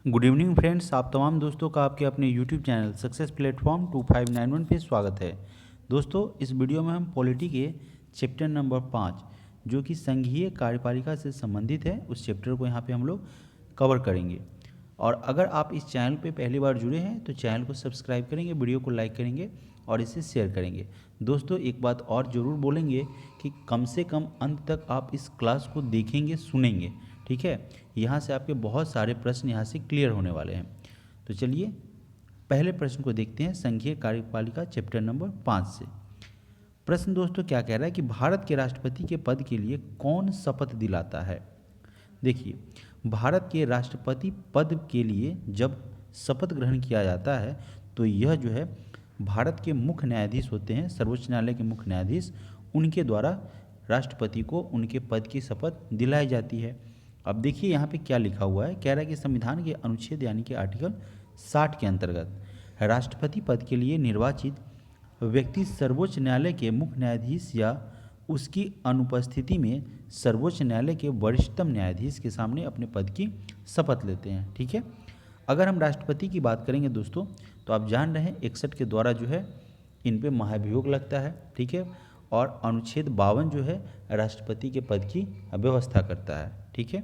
Good evening friends, आप तमाम दोस्तों का आपके अपने यूट्यूब चैनल सक्सेस प्लेटफॉर्म 2591 पे स्वागत है। दोस्तों, इस वीडियो में हम पॉलिटी के चैप्टर नंबर 5 जो कि संघीय कार्यपालिका से संबंधित है, उस चैप्टर को यहाँ पे हम लोग कवर करेंगे। और अगर आप इस चैनल पे पहली बार जुड़े हैं तो चैनल को सब्सक्राइब करेंगे, वीडियो को लाइक करेंगे और इसे शेयर करेंगे। दोस्तों, एक बात और ज़रूर बोलेंगे कि कम से कम अंत तक आप इस क्लास को देखेंगे, सुनेंगे, ठीक है। यहाँ से आपके बहुत सारे प्रश्न यहाँ से क्लियर होने वाले हैं। तो चलिए पहले प्रश्न को देखते हैं संघीय कार्यपालिका चैप्टर नंबर 5 से। प्रश्न दोस्तों क्या कह रहा है कि भारत के राष्ट्रपति के पद के लिए कौन शपथ दिलाता है। देखिए, भारत के राष्ट्रपति पद के लिए जब शपथ ग्रहण किया जाता है तो यह जो है भारत के मुख्य न्यायाधीश होते हैं, सर्वोच्च न्यायालय के मुख्य न्यायाधीश, उनके द्वारा राष्ट्रपति को उनके पद की शपथ दिलाई जाती है। अब देखिए यहाँ पे क्या लिखा हुआ है, कह रहा है कि संविधान के अनुच्छेद यानी कि आर्टिकल 60 के अंतर्गत राष्ट्रपति पद के लिए निर्वाचित व्यक्ति सर्वोच्च न्यायालय के मुख्य न्यायाधीश या उसकी अनुपस्थिति में सर्वोच्च न्यायालय के वरिष्ठतम न्यायाधीश के सामने अपने पद की शपथ लेते हैं, ठीक है। अगर हम राष्ट्रपति की बात करेंगे दोस्तों, तो आप जान रहे हैं 61 के द्वारा जो है इन पे महाभियोग लगता है, ठीक है। और अनुच्छेद 52 जो है राष्ट्रपति के पद की व्यवस्था करता है, ठीक है।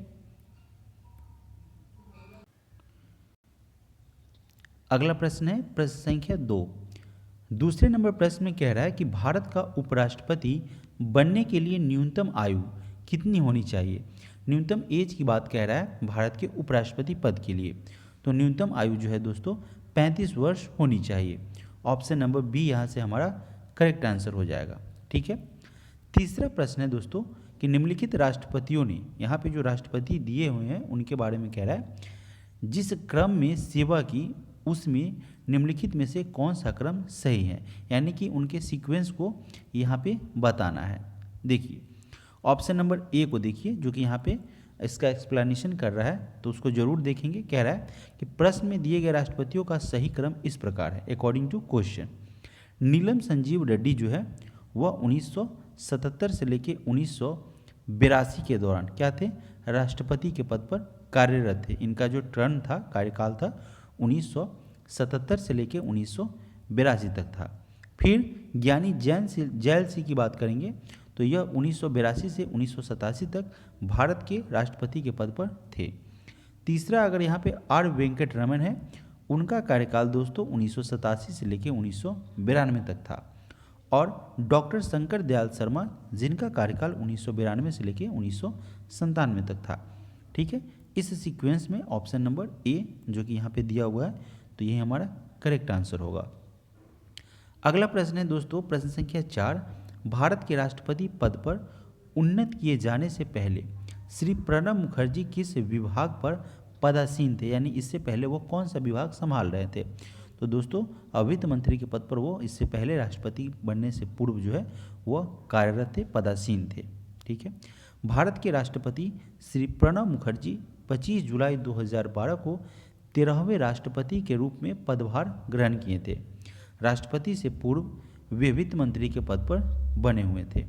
अगला प्रश्न है प्रश्न संख्या 2। दूसरे नंबर प्रश्न में कह रहा है कि भारत का उपराष्ट्रपति बनने के लिए न्यूनतम आयु कितनी होनी चाहिए। न्यूनतम एज की बात कह रहा है भारत के उपराष्ट्रपति पद के लिए, तो न्यूनतम आयु जो है दोस्तों 35 वर्ष होनी चाहिए। ऑप्शन नंबर बी यहाँ से हमारा करेक्ट आंसर हो जाएगा, ठीक है। तीसरा प्रश्न है दोस्तों कि निम्नलिखित राष्ट्रपतियों ने, यहाँ पे जो राष्ट्रपति दिए हुए हैं उनके बारे में कह रहा है जिस क्रम में सेवा की उसमें निम्नलिखित में से कौन सा क्रम सही है, यानी कि उनके सीक्वेंस को यहाँ पे बताना है। देखिए ऑप्शन नंबर ए को देखिए जो कि यहाँ पे इसका एक्सप्लेनेशन कर रहा है, तो उसको जरूर देखेंगे। कह रहा है कि प्रश्न में दिए गए राष्ट्रपतियों का सही क्रम इस प्रकार है अकॉर्डिंग टू क्वेश्चन। नीलम संजीव रेड्डी जो है वह 1977 से लेके 1982 के दौरान क्या थे, राष्ट्रपति के पद पर कार्यरत थे। इनका जो टर्न था, कार्यकाल था 1977 से लेकर 1982 तक था। फिर ज्ञानी जैल सिंह की बात करेंगे तो यह 1982 से 1987 तक भारत के राष्ट्रपति के पद पर थे। तीसरा अगर यहाँ पे आर वेंकट रमन है, उनका कार्यकाल दोस्तों 1987 से लेकर 1992 तक था। और डॉक्टर शंकर दयाल शर्मा जिनका कार्यकाल 1992 से लेकर 1997 तक था, ठीक है। इस सीक्वेंस में ऑप्शन नंबर ए जो कि यहाँ पे दिया हुआ है, तो ये हमारा करेक्ट आंसर होगा। अगला प्रश्न है दोस्तों प्रश्न संख्या 4। भारत के राष्ट्रपति पद पर उन्नत किए जाने से पहले श्री प्रणब मुखर्जी किस विभाग पर पदासीन थे, यानी इससे पहले वो कौन सा विभाग संभाल रहे थे। तो दोस्तों वित्त मंत्री के पद पर वो इससे पहले राष्ट्रपति बनने से पूर्व जो है वह कार्यरत थे, पदासीन थे, ठीक है। भारत के राष्ट्रपति श्री प्रणब मुखर्जी 25 जुलाई 2012 को 13वें राष्ट्रपति के रूप में पदभार ग्रहण किए थे। राष्ट्रपति से पूर्व वे वित्त मंत्री के पद पर बने हुए थे।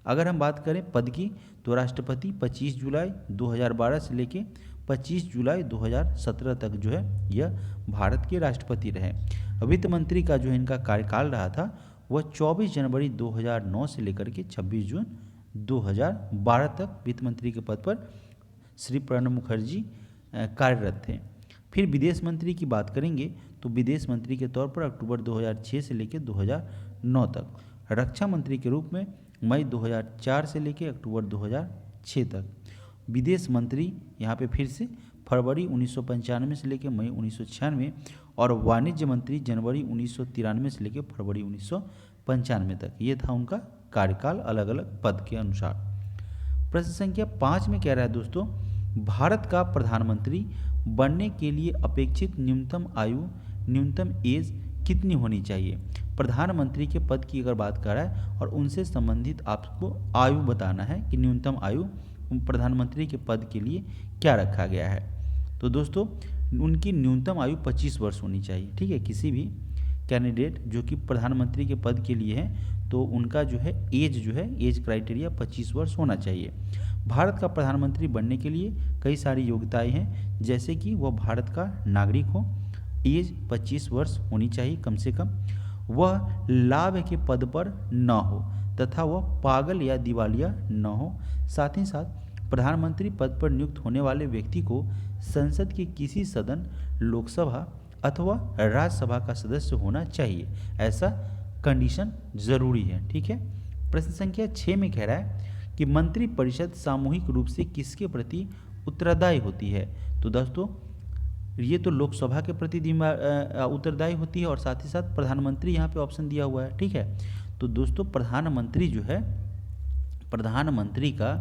अगर हम बात करें पद की, तो राष्ट्रपति 25 जुलाई 2012 से लेके 25 जुलाई 2017 तक जो है यह भारत के राष्ट्रपति रहे। वित्त मंत्री का जो इनका कार्यकाल रहा था वह 24 जनवरी 2009 से लेकर के 26 जून 2012 तक वित्त मंत्री के पद पर श्री प्रणब मुखर्जी कार्यरत थे। फिर विदेश मंत्री की बात करेंगे तो विदेश मंत्री के तौर पर अक्टूबर 2006 से लेकर 2009 तक, रक्षा मंत्री के रूप में मई 2004 से लेकर अक्टूबर 2006 तक, विदेश मंत्री यहाँ पे फिर से फरवरी 1995 से लेकर मई 1996, और वाणिज्य मंत्री जनवरी 1993 से लेकर फरवरी 1995 तक। ये था उनका कार्यकाल अलग अलग पद के अनुसार। प्रश्न संख्या 5 में कह रहा है दोस्तों भारत का प्रधानमंत्री बनने के लिए अपेक्षित न्यूनतम आयु, न्यूनतम एज कितनी होनी चाहिए। प्रधानमंत्री के पद की अगर बात कर रहा है और उनसे संबंधित आपको आयु बताना है कि न्यूनतम आयु प्रधानमंत्री के पद के लिए क्या रखा गया है। तो दोस्तों उनकी न्यूनतम आयु 25 वर्ष होनी चाहिए, ठीक है। किसी भी कैंडिडेट जो कि प्रधानमंत्री के पद के लिए है तो उनका जो है एज क्राइटेरिया 25 वर्ष होना चाहिए। भारत का प्रधानमंत्री बनने के लिए कई सारी योग्यताएं हैं, जैसे कि वह भारत का नागरिक हो, एज 25 वर्ष होनी चाहिए कम से कम, वह लाभ के पद पर न हो तथा वह पागल या दिवालिया न हो। साथ ही साथ प्रधानमंत्री पद पर नियुक्त होने वाले व्यक्ति को संसद के किसी सदन, लोकसभा अथवा राज्यसभा का सदस्य होना चाहिए, ऐसा कंडीशन जरूरी है। ठीक है। प्रश्न संख्या 6 में कह रहा है कि मंत्रिपरिषद सामूहिक रूप से किसके प्रति उत्तरदायी होती है। तो दोस्तों ये तो लोकसभा के प्रति उत्तरदायी होती है और साथ ही साथ प्रधानमंत्री यहाँ पे ऑप्शन दिया हुआ है। ठीक है। तो दोस्तों प्रधानमंत्री जो है, प्रधानमंत्री का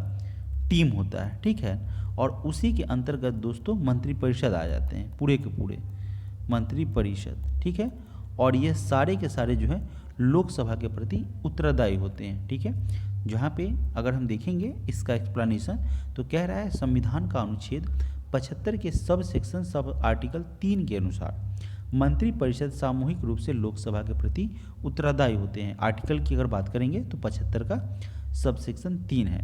टीम होता है। ठीक है। और उसी के अंतर्गत दोस्तों मंत्रिपरिषद आ जाते हैं, पूरे के पूरे मंत्रिपरिषद। ठीक है। और ये सारे के सारे जो है लोकसभा के प्रति उत्तरदायी होते हैं। ठीक है। जहाँ पे अगर हम देखेंगे इसका एक्सप्लेनेशन, तो कह रहा है संविधान का अनुच्छेद 75 के सब सेक्शन सब आर्टिकल 3 के अनुसार मंत्रिपरिषद सामूहिक रूप से लोकसभा के प्रति उत्तरदायी होते हैं। आर्टिकल की अगर बात करेंगे तो 75 का सब सेक्शन 3 है।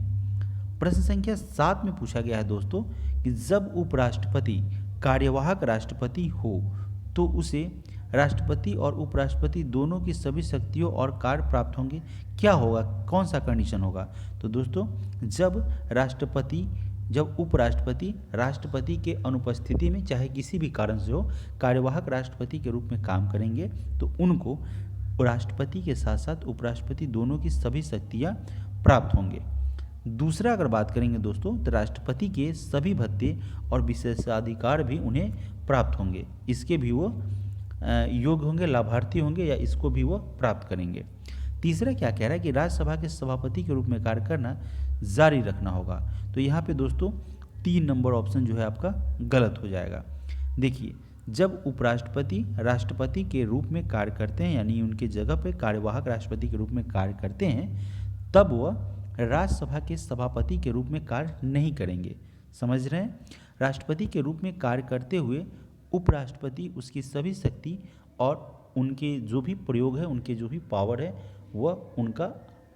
प्रश्न संख्या 7 में पूछा गया है दोस्तों कि जब उपराष्ट्रपति कार्यवाहक राष्ट्रपति हो तो उसे राष्ट्रपति और उपराष्ट्रपति दोनों की सभी शक्तियों और कार्य प्राप्त होंगे। क्या होगा, कौन सा कंडीशन होगा? तो दोस्तों जब उपराष्ट्रपति राष्ट्रपति के अनुपस्थिति में चाहे किसी भी कारण से हो कार्यवाहक राष्ट्रपति के रूप में काम करेंगे तो उनको राष्ट्रपति के साथ साथ उपराष्ट्रपति दोनों की सभी शक्तियाँ प्राप्त होंगे। दूसरा अगर बात करेंगे दोस्तों तो राष्ट्रपति के सभी भत्ते और विशेषाधिकार भी उन्हें प्राप्त होंगे, इसके भी वो योग्य होंगे, लाभार्थी होंगे या इसको भी वो प्राप्त करेंगे। तीसरा क्या कह रहा है कि राज्यसभा के सभापति के रूप में कार्य करना जारी रखना होगा। तो यहाँ पे दोस्तों 3 नंबर ऑप्शन जो है आपका गलत हो जाएगा। देखिए जब उपराष्ट्रपति राष्ट्रपति के रूप में कार्य करते हैं यानी उनके जगह पे कार्यवाहक राष्ट्रपति के रूप में कार्य करते हैं तब वह राज्यसभा के सभापति के रूप में कार्य नहीं करेंगे। समझ रहे हैं? राष्ट्रपति के रूप में कार्य करते हुए उपराष्ट्रपति उसकी सभी शक्ति और उनके जो भी प्रयोग है, उनके जो भी पावर है वह उनका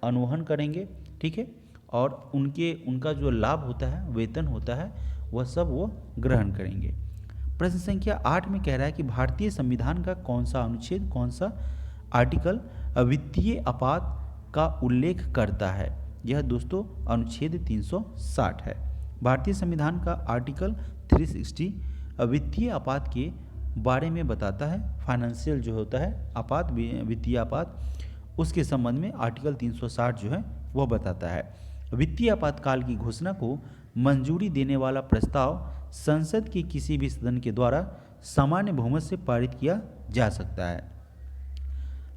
अनुवहन करेंगे। ठीक है। और उनका जो लाभ होता है, वेतन होता है, वह सब वो ग्रहण करेंगे। प्रश्न संख्या 8 में कह रहा है कि भारतीय संविधान का कौन सा अनुच्छेद, कौन सा आर्टिकल वित्तीय आपात का उल्लेख करता है। यह दोस्तों अनुच्छेद 360 है। भारतीय संविधान का आर्टिकल 360 वित्तीय आपात के बारे में बताता है। फाइनेंशियल जो होता है आपात, वित्तीय आपात, उसके संबंध में आर्टिकल 360 जो है वह बताता है। वित्तीय आपातकाल की घोषणा को मंजूरी देने वाला प्रस्ताव संसद के किसी भी सदन के द्वारा सामान्य बहुमत से पारित किया जा सकता है।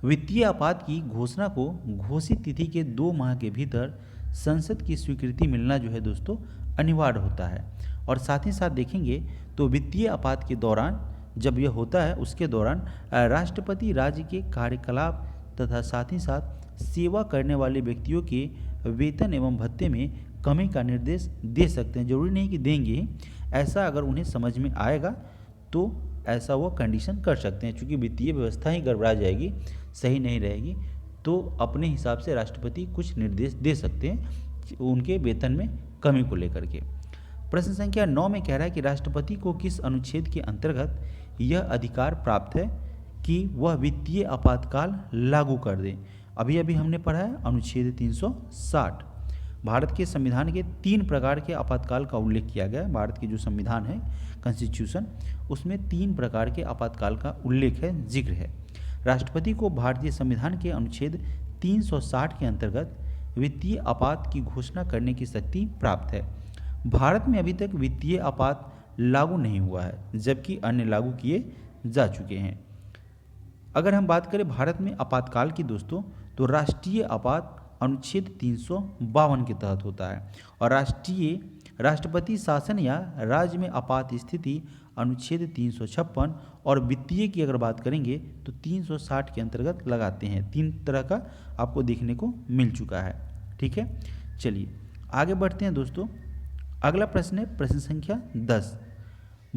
वित्तीय आपात की घोषणा को घोषित तिथि के 2 माह के भीतर संसद की स्वीकृति मिलना जो है दोस्तों अनिवार्य होता है। और साथ ही साथ देखेंगे तो वित्तीय आपात के दौरान जब यह होता है उसके दौरान राष्ट्रपति राज्य के कार्यकलाप तथा साथ ही साथ सेवा करने वाले व्यक्तियों के वेतन एवं भत्ते में कमी का निर्देश दे सकते हैं। जरूरी नहीं कि देंगे ही, ऐसा अगर उन्हें समझ में आएगा तो ऐसा वो कंडीशन कर सकते हैं। चूँकि वित्तीय व्यवस्था ही गड़बड़ा जाएगी, सही नहीं रहेगी, तो अपने हिसाब से राष्ट्रपति कुछ निर्देश दे सकते हैं उनके वेतन में कमी को लेकर के। प्रश्न संख्या 9 में कह रहा है कि राष्ट्रपति को किस अनुच्छेद के अंतर्गत यह अधिकार प्राप्त है कि वह वित्तीय आपातकाल लागू कर दे। अभी हमने पढ़ा है अनुच्छेद 360। भारत के संविधान के 3 प्रकार के आपातकाल का उल्लेख किया गया है। भारत की जो संविधान है कॉन्स्टिट्यूशन, उसमें 3 प्रकार के आपातकाल का उल्लेख है, जिक्र है। राष्ट्रपति को भारतीय संविधान के अनुच्छेद 360 के अंतर्गत वित्तीय आपात की घोषणा करने की शक्ति प्राप्त है। भारत में अभी तक वित्तीय आपात लागू नहीं हुआ है, जबकि अन्य लागू किए जा चुके हैं। अगर हम बात करें भारत में आपातकाल की दोस्तों, तो राष्ट्रीय आपात अनुच्छेद 352 के तहत होता है और राष्ट्रपति शासन या राज्य में आपात स्थिति अनुच्छेद 356 और वित्तीय की अगर बात करेंगे तो 360 के अंतर्गत लगाते हैं। 3 तरह का आपको देखने को मिल चुका है। ठीक है, चलिए आगे बढ़ते हैं दोस्तों। अगला प्रश्न है प्रश्न संख्या 10।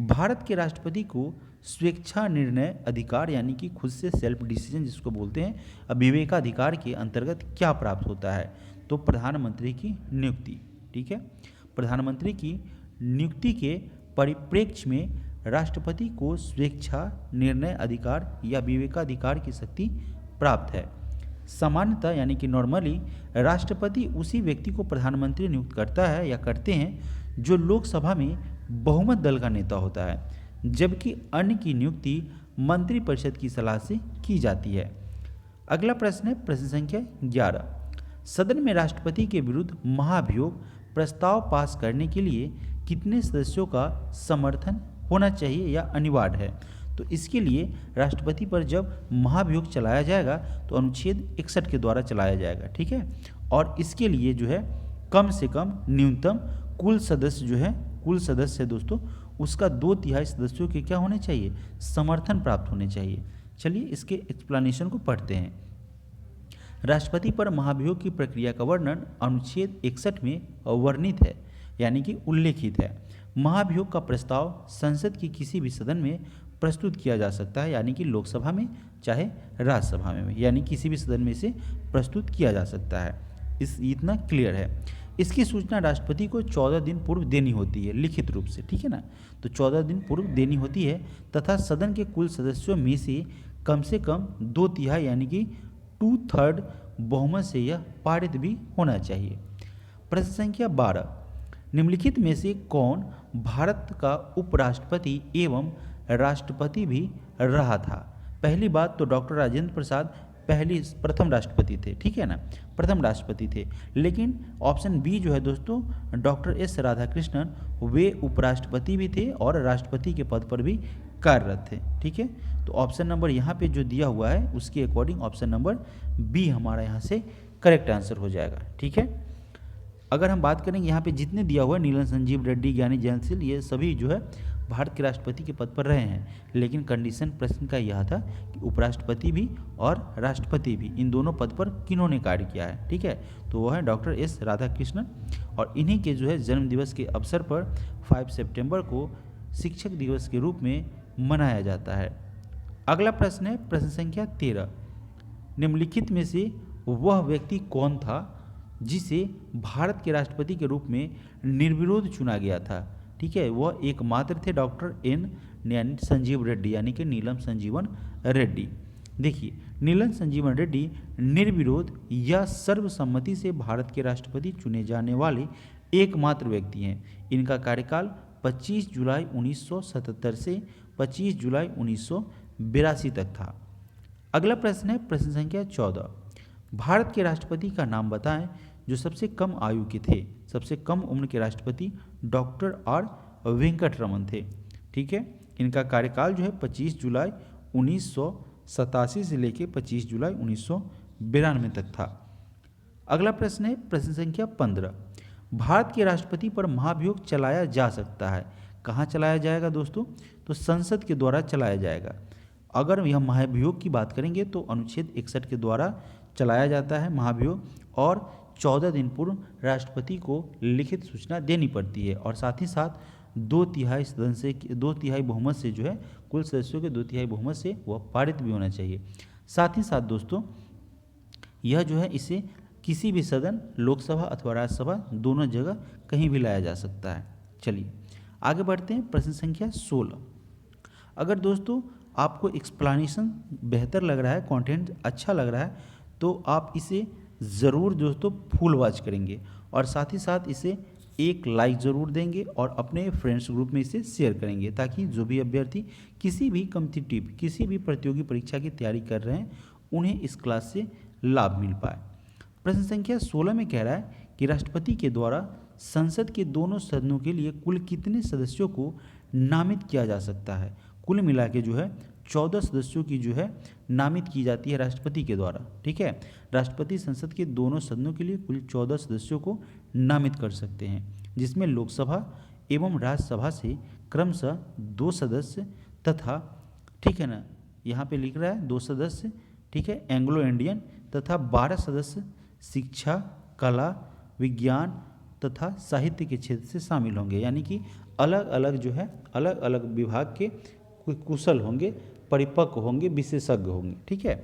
भारत के राष्ट्रपति को स्वेच्छा निर्णय अधिकार यानी कि खुद से सेल्फ डिसीजन जिसको बोलते हैं विवेकाधिकार के अंतर्गत क्या प्राप्त होता है? तो प्रधानमंत्री की नियुक्ति। ठीक है, प्रधानमंत्री की नियुक्ति के परिप्रेक्ष्य में राष्ट्रपति को स्वेच्छा, निर्णय अधिकार या विवेकाधिकार की शक्ति प्राप्त है। सामान्यतः यानी कि नॉर्मली राष्ट्रपति उसी व्यक्ति को प्रधानमंत्री नियुक्त करता है या करते हैं जो लोकसभा में बहुमत दल का नेता होता है, जबकि अन्य की नियुक्ति मंत्रिपरिषद की सलाह से की जाती है। अगला प्रश्न है प्रश्न संख्या 11। सदन में राष्ट्रपति के विरुद्ध महाभियोग प्रस्ताव पास करने के लिए कितने सदस्यों का समर्थन होना चाहिए या अनिवार्य है? तो इसके लिए राष्ट्रपति पर जब महाभियोग चलाया जाएगा तो अनुच्छेद 61 के द्वारा चलाया जाएगा, ठीक है। और इसके लिए जो है कम से कम न्यूनतम कुल सदस्य दोस्तों उसका 2/3 सदस्यों के क्या होने चाहिए? समर्थन प्राप्त होने चाहिए। चलिए इसके एक्सप्लेनेशन को पढ़ते हैं। राष्ट्रपति पर महाभियोग की प्रक्रिया का वर्णन अनुच्छेद 61 में वर्णित है, यानी कि उल्लेखित है। महाभियोग का प्रस्ताव संसद के किसी भी सदन में प्रस्तुत किया जा सकता है, यानी कि लोकसभा में चाहे राज्यसभा में, यानी किसी भी सदन में से प्रस्तुत किया जा सकता है। इतना क्लियर है। इसकी सूचना राष्ट्रपति को 14 दिन पूर्व देनी होती है लिखित रूप से, ठीक है ना। तो 14 दिन पूर्व देनी होती है तथा सदन के कुल सदस्यों में से कम 2/3 यानी कि 2/3 बहुमत से यह पारित भी होना चाहिए। प्रश्न संख्या 12। निम्नलिखित में से कौन भारत का उपराष्ट्रपति एवं राष्ट्रपति भी रहा था? पहली बात तो डॉक्टर राजेंद्र प्रसाद प्रथम राष्ट्रपति थे, ठीक है ना, प्रथम राष्ट्रपति थे। लेकिन ऑप्शन बी जो है दोस्तों डॉक्टर एस राधाकृष्णन, वे उपराष्ट्रपति भी थे और राष्ट्रपति के पद पर भी कार्यरत थे, ठीक है। तो ऑप्शन नंबर यहाँ पे जो दिया हुआ है उसके अकॉर्डिंग ऑप्शन नंबर बी हमारा यहाँ से करेक्ट आंसर हो जाएगा, ठीक है। अगर हम बात करेंगे यहाँ पे जितने दिया हुआ है नीलम संजीव रेड्डी, ज्ञानी जैन सिंह, ये सभी जो है भारत के राष्ट्रपति के पद पर रहे हैं। लेकिन कंडीशन प्रश्न का यह था कि उपराष्ट्रपति भी और राष्ट्रपति भी इन दोनों पद पर किन्होंने कार्य किया है, ठीक है। तो वो है डॉक्टर एस राधाकृष्णन और इन्हीं के जो है जन्म दिवस के अवसर पर 5 सितंबर को शिक्षक दिवस के रूप में मनाया जाता है। अगला प्रश्न है प्रश्न संख्या 13। निम्नलिखित में से वह व्यक्ति कौन था जिसे भारत के राष्ट्रपति के रूप में निर्विरोध चुना गया था? ठीक है, वह एकमात्र थे डॉक्टर एन संजीव रेड्डी, यानी कि नीलम संजीवन रेड्डी। देखिए, नीलम संजीवन रेड्डी निर्विरोध या सर्वसम्मति से भारत के राष्ट्रपति चुने जाने वाले एकमात्र व्यक्ति हैं। इनका कार्यकाल 25 जुलाई 1977 से 25 जुलाई 1982 तक था। अगला प्रश्न है प्रश्न संख्या 14। भारत के राष्ट्रपति का नाम बताएं जो सबसे कम आयु के थे। सबसे कम उम्र के राष्ट्रपति डॉक्टर आर वेंकट रमन थे। ठीक है, इनका कार्यकाल जो है 25 जुलाई 1987 से लेकर 25 जुलाई 1992 तक था। अगला प्रश्न है प्रश्न संख्या 15। भारत के राष्ट्रपति पर महाभियोग चलाया जा सकता है। कहाँ चलाया जाएगा दोस्तों? तो संसद के द्वारा चलाया जाएगा। अगर यह महाभियोग की बात करेंगे तो अनुच्छेद 61 के द्वारा चलाया जाता है महाभियोग, और 14 दिन पूर्व राष्ट्रपति को लिखित सूचना देनी पड़ती है, और साथ ही साथ 2/3 सदन से 2/3 बहुमत से जो है कुल सदस्यों के 2/3 बहुमत से वह पारित भी होना चाहिए। साथ ही साथ दोस्तों यह जो है इसे किसी भी सदन, लोकसभा अथवा राज्यसभा दोनों जगह कहीं भी लाया जा सकता है। चलिए आगे बढ़ते हैं प्रश्न संख्या 16। अगर दोस्तों आपको एक्सप्लेनेशन बेहतर लग रहा है, कंटेंट अच्छा लग रहा है, तो आप इसे ज़रूर दोस्तों फुल वॉच करेंगे और साथ ही साथ इसे एक लाइक ज़रूर देंगे और अपने फ्रेंड्स ग्रुप में इसे शेयर करेंगे, ताकि जो भी अभ्यर्थी किसी भी कॉम्पिटिटिव किसी भी प्रतियोगी परीक्षा की तैयारी कर रहे हैं उन्हें इस क्लास से लाभ मिल पाए। प्रश्न संख्या 16 में कह रहा है कि राष्ट्रपति के द्वारा संसद के दोनों सदनों के लिए कुल कितने सदस्यों को नामित किया जा सकता है? कुल मिला के जो है 14 सदस्यों की जो है नामित की जाती है राष्ट्रपति के द्वारा। ठीक है, राष्ट्रपति संसद के दोनों सदनों के लिए कुल 14 सदस्यों को नामित कर सकते हैं, जिसमें लोकसभा एवं राज्यसभा से क्रमशः 2 सदस्य तथा, ठीक है ना, यहाँ पे लिख रहा है 2 सदस्य, ठीक है, एंग्लो इंडियन तथा 12 सदस्य शिक्षा, कला, विज्ञान तथा साहित्य के क्षेत्र से शामिल होंगे। यानी कि अलग अलग जो है अलग अलग विभाग के कुशल होंगे, परिपक्व होंगे, विशेषज्ञ होंगे। ठीक है,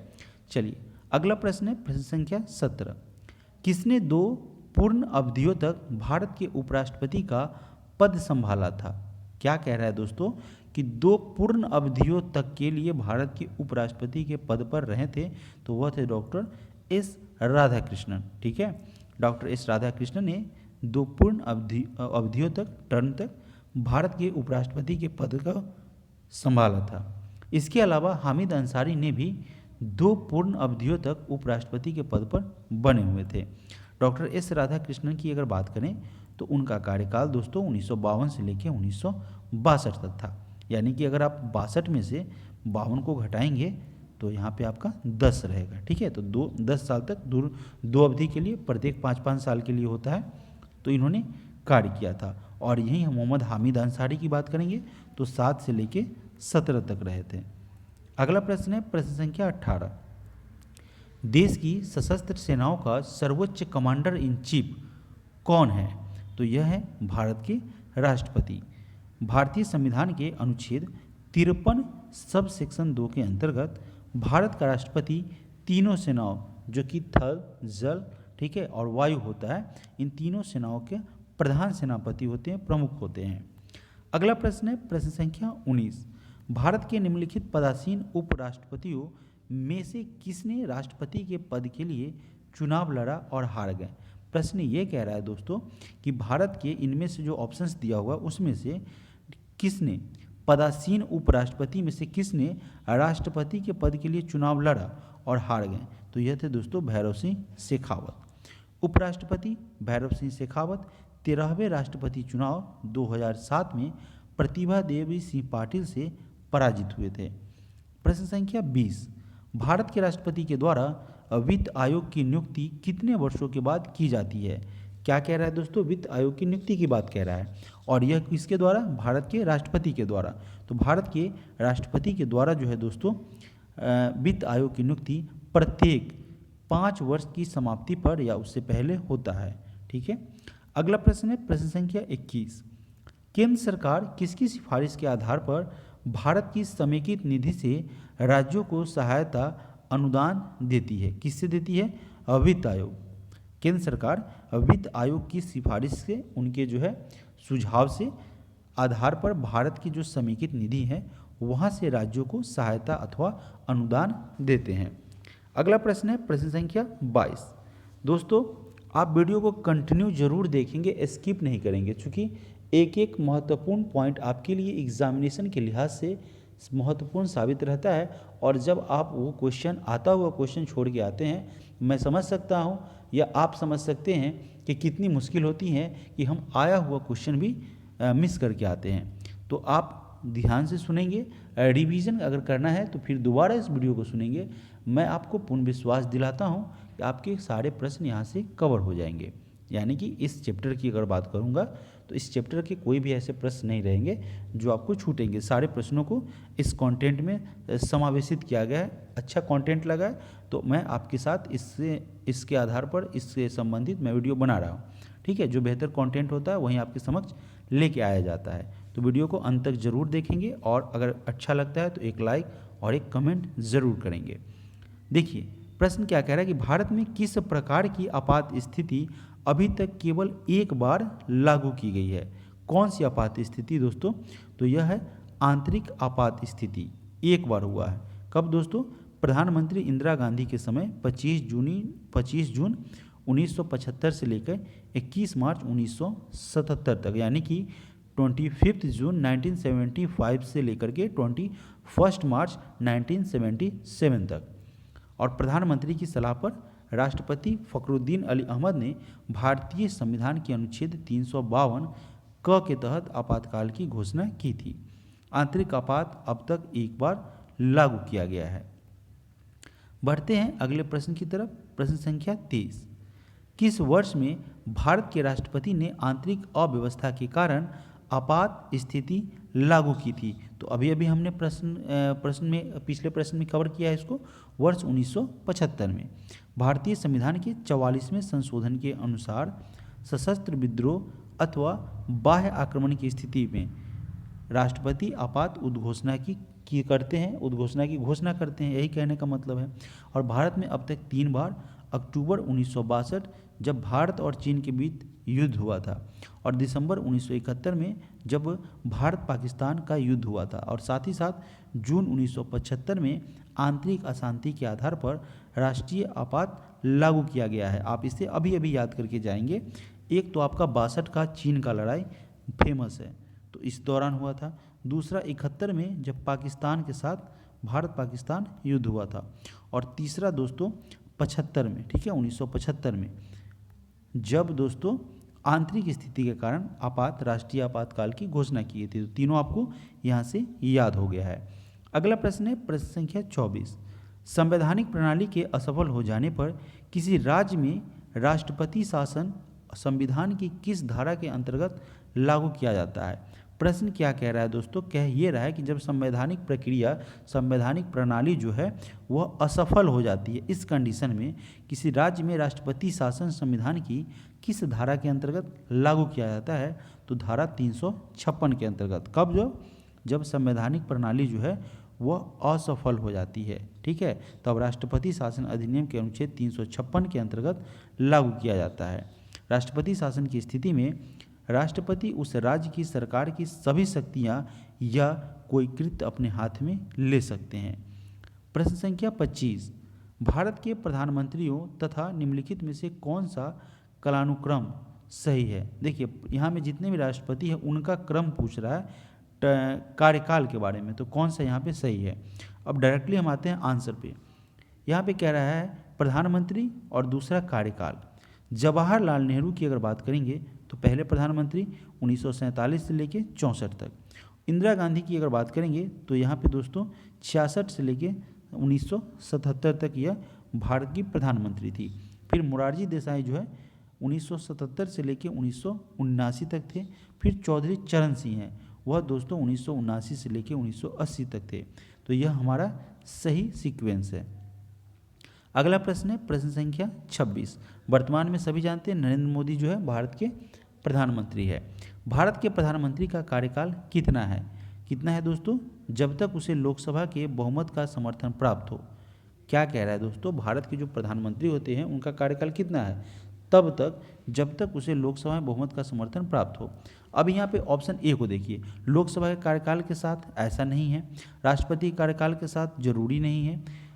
चलिए अगला प्रश्न है प्रश्न संख्या 17। किसने 2 पूर्ण अवधियों तक भारत के उपराष्ट्रपति का पद संभाला था? क्या कह रहा है दोस्तों कि 2 पूर्ण अवधियों तक के लिए भारत के उपराष्ट्रपति के पद पर रहे थे, तो वह थे डॉक्टर एस राधाकृष्णन। ठीक है, डॉक्टर एस राधाकृष्णन ने 2 पूर्ण अवधियों तक टर्म तक भारत के उपराष्ट्रपति के पद का संभाला था। इसके अलावा हामिद अंसारी ने भी 2 पूर्ण अवधियों तक उपराष्ट्रपति के पद पर बने हुए थे। डॉक्टर एस राधाकृष्णन की अगर बात करें तो उनका कार्यकाल दोस्तों 1952 से लेकर 1962 तक था। यानी कि अगर आप 62 में से 52 को घटाएंगे तो यहाँ पे आपका 10 रहेगा। ठीक है, तो 10 साल तक 2 अवधि के लिए, प्रत्येक 5-5 साल के लिए होता है, तो इन्होंने कार्य किया था। और यहीं हम मोहम्मद हामिद अंसारी की बात करेंगे तो 7 से लेके 17 तक रहे थे। अगला प्रश्न है प्रश्न संख्या 18। देश की सशस्त्र सेनाओं का सर्वोच्च कमांडर इन चीफ कौन है? तो यह है भारत के राष्ट्रपति। भारतीय संविधान के अनुच्छेद 53 सब सेक्शन 2 के अंतर्गत भारत का राष्ट्रपति तीनों सेनाओं, जो कि थल, जल, ठीक है, और वायु होता है, इन तीनों सेनाओं के प्रधान सेनापति होते हैं, प्रमुख होते हैं। अगला प्रश्न है प्रश्न संख्या 19। भारत के निम्नलिखित पदासीन उपराष्ट्रपतियों में से किसने राष्ट्रपति के पद के लिए चुनाव लड़ा और हार गए? प्रश्न ये कह रहा है दोस्तों कि भारत के इनमें से जो ऑप्शंस दिया हुआ उसमें से किसने, पदासीन उपराष्ट्रपति में से किसने राष्ट्रपति के पद के लिए चुनाव लड़ा और हार गए? तो यह थे दोस्तों भैरव सिंह शेखावत। उपराष्ट्रपति भैरव सिंह शेखावत 13वें राष्ट्रपति चुनाव 2007 में प्रतिभा देवी सिंह पाटिल से पराजित हुए थे। प्रश्न संख्या 20। भारत के राष्ट्रपति के द्वारा वित्त आयोग की नियुक्ति कितने वर्षों के बाद की जाती है? क्या कह रहा है दोस्तों? वित्त आयोग की नियुक्ति की बात कह रहा है, और यह किसके द्वारा? भारत के राष्ट्रपति के द्वारा। तो भारत के राष्ट्रपति के द्वारा जो है दोस्तों वित्त आयोग की नियुक्ति प्रत्येक 5 वर्ष की समाप्ति पर या उससे पहले होता है। ठीक है, अगला प्रश्न है प्रश्न संख्या 21। केंद्र सरकार किसकी सिफारिश के आधार पर भारत की समेकित निधि से राज्यों को सहायता अनुदान देती है? किससे देती है? वित्त आयोग। केंद्र सरकार वित्त आयोग की सिफारिश से, उनके जो है सुझाव से आधार पर भारत की जो समेकित निधि है वहाँ से राज्यों को सहायता अथवा अनुदान देते हैं। अगला प्रश्न है प्रश्न संख्या 22। दोस्तों आप वीडियो को कंटिन्यू जरूर देखेंगे, स्किप नहीं करेंगे, क्योंकि एक एक महत्वपूर्ण पॉइंट आपके लिए एग्जामिनेशन के लिहाज से महत्वपूर्ण साबित रहता है। और जब आप वो क्वेश्चन, आता हुआ क्वेश्चन छोड़ के आते हैं, मैं समझ सकता हूँ या आप समझ सकते हैं कि कितनी मुश्किल होती है कि हम आया हुआ क्वेश्चन भी मिस करके आते हैं। तो आप ध्यान से सुनेंगे, रिवीजन अगर करना है तो फिर दोबारा इस वीडियो को सुनेंगे। मैं आपको पूर्ण विश्वास दिलाता हूँ कि आपके सारे प्रश्न यहाँ से कवर हो जाएंगे। यानी कि इस चैप्टर की अगर बात करूँगा तो इस चैप्टर के कोई भी ऐसे प्रश्न नहीं रहेंगे जो आपको छूटेंगे। सारे प्रश्नों को इस कंटेंट में समावेशित किया गया है। अच्छा कंटेंट लगा है तो मैं आपके साथ इसके आधार पर इससे संबंधित मैं वीडियो बना रहा हूँ। ठीक है, जो बेहतर कंटेंट होता है वहीं आपके समक्ष लेके आया जाता है। तो वीडियो को अंत तक जरूर देखेंगे और अगर अच्छा लगता है तो एक लाइक और एक कमेंट ज़रूर करेंगे। देखिए प्रश्न क्या कह रहा है कि भारत में किस प्रकार की आपात स्थिति अभी तक केवल एक बार लागू की गई है? कौन सी आपात स्थिति दोस्तों? तो यह है आंतरिक आपात स्थिति, एक बार हुआ है। कब दोस्तों? प्रधानमंत्री इंदिरा गांधी के समय 25 जून 1975 से लेकर 21 मार्च 1977 तक, यानी कि 25 जून 1975 से लेकर के 21 मार्च 1977 तक। और प्रधानमंत्री की सलाह पर राष्ट्रपति फखरुद्दीन अली अहमद ने भारतीय संविधान के अनुच्छेद 352 क के तहत आपातकाल की घोषणा की थी। आंतरिक आपात अब तक एक बार लागू किया गया है। बढ़ते हैं अगले प्रश्न की तरफ। प्रश्न संख्या 23। किस वर्ष में भारत के राष्ट्रपति ने आंतरिक अव्यवस्था के कारण आपात स्थिति लागू की थी? तो अभी अभी हमने पिछले प्रश्न में कवर किया है इसको। वर्ष 1975 में भारतीय संविधान के 44वें संशोधन के अनुसार सशस्त्र विद्रोह अथवा बाह्य आक्रमण की स्थिति में राष्ट्रपति आपात उद्घोषणा उद्घोषणा की घोषणा करते हैं, यही कहने का मतलब है। और भारत में अब तक 3 बार अक्टूबर 1962 जब भारत और चीन के बीच युद्ध हुआ था, और दिसंबर 1971 में जब भारत पाकिस्तान का युद्ध हुआ था, और साथ ही साथ जून 1975 में आंतरिक अशांति के आधार पर राष्ट्रीय आपात लागू किया गया है। आप इसे अभी अभी याद करके जाएंगे। एक तो आपका 62 का चीन का लड़ाई फेमस है, तो इस दौरान हुआ था। दूसरा 71 में जब पाकिस्तान के साथ भारत पाकिस्तान युद्ध हुआ था, और तीसरा दोस्तों 75 में, ठीक है, 1975 में जब दोस्तों आंतरिक स्थिति के कारण राष्ट्रीय आपातकाल की घोषणा की थी। तो तीनों आपको यहाँ से याद हो गया है। अगला प्रश्न है प्रश्न संख्या 24। संवैधानिक प्रणाली के असफल हो जाने पर किसी राज्य में राष्ट्रपति शासन संविधान की किस धारा के अंतर्गत लागू किया जाता है? प्रश्न क्या कह रहा है दोस्तों? कह ये रहा है कि जब संवैधानिक प्रक्रिया, संवैधानिक प्रणाली जो है वह असफल हो जाती है, इस कंडीशन में किसी राज्य में राष्ट्रपति शासन संविधान की किस धारा के अंतर्गत लागू किया जाता है? तो धारा 356 के अंतर्गत। कब? जब संवैधानिक प्रणाली जो है वह असफल हो जाती है, ठीक है, तब राष्ट्रपति शासन अधिनियम के अनुच्छेद 356 के अंतर्गत लागू किया जाता है। राष्ट्रपति शासन की स्थिति में राष्ट्रपति उस राज्य की सरकार की सभी शक्तियां या कोई कृत्य अपने हाथ में ले सकते हैं। प्रश्न संख्या 25। भारत के प्रधानमंत्रियों तथा निम्नलिखित में से कौन सा कालानुक्रम सही है? देखिए यहाँ में जितने भी राष्ट्रपति हैं उनका क्रम पूछ रहा है कार्यकाल के बारे में, तो कौन सा यहाँ पे सही है? अब डायरेक्टली हम आते हैं आंसर पे। यहाँ पे कह रहा है प्रधानमंत्री और दूसरा कार्यकाल। जवाहरलाल नेहरू की अगर बात करेंगे तो पहले प्रधानमंत्री 1947 से लेके 64 तक। इंदिरा गांधी की अगर बात करेंगे तो यहाँ पे दोस्तों 66 से लेके 1977 तक यह भारत की प्रधानमंत्री थी। फिर मोरारजी देसाई जो है 1977 से लेके 1979 तक थे। फिर चौधरी चरण सिंह हैं, वह दोस्तों 1979 से लेके 1980 तक थे। तो यह हमारा सही सीक्वेंस है। अगला प्रश्न है प्रश्न संख्या 26। वर्तमान में सभी जानते हैं नरेंद्र मोदी जो है भारत के प्रधानमंत्री है। भारत के प्रधानमंत्री का कार्यकाल कितना है? कितना है दोस्तों? जब तक उसे लोकसभा के बहुमत का समर्थन प्राप्त हो। क्या कह रहा है दोस्तों? भारत के जो प्रधानमंत्री होते हैं उनका कार्यकाल कितना है? तब तक जब तक उसे लोकसभा में बहुमत का समर्थन प्राप्त हो। अब यहाँ पे ऑप्शन ए को देखिए, लोकसभा के कार्यकाल के साथ ऐसा नहीं है, राष्ट्रपति के कार्यकाल के साथ जरूरी नहीं है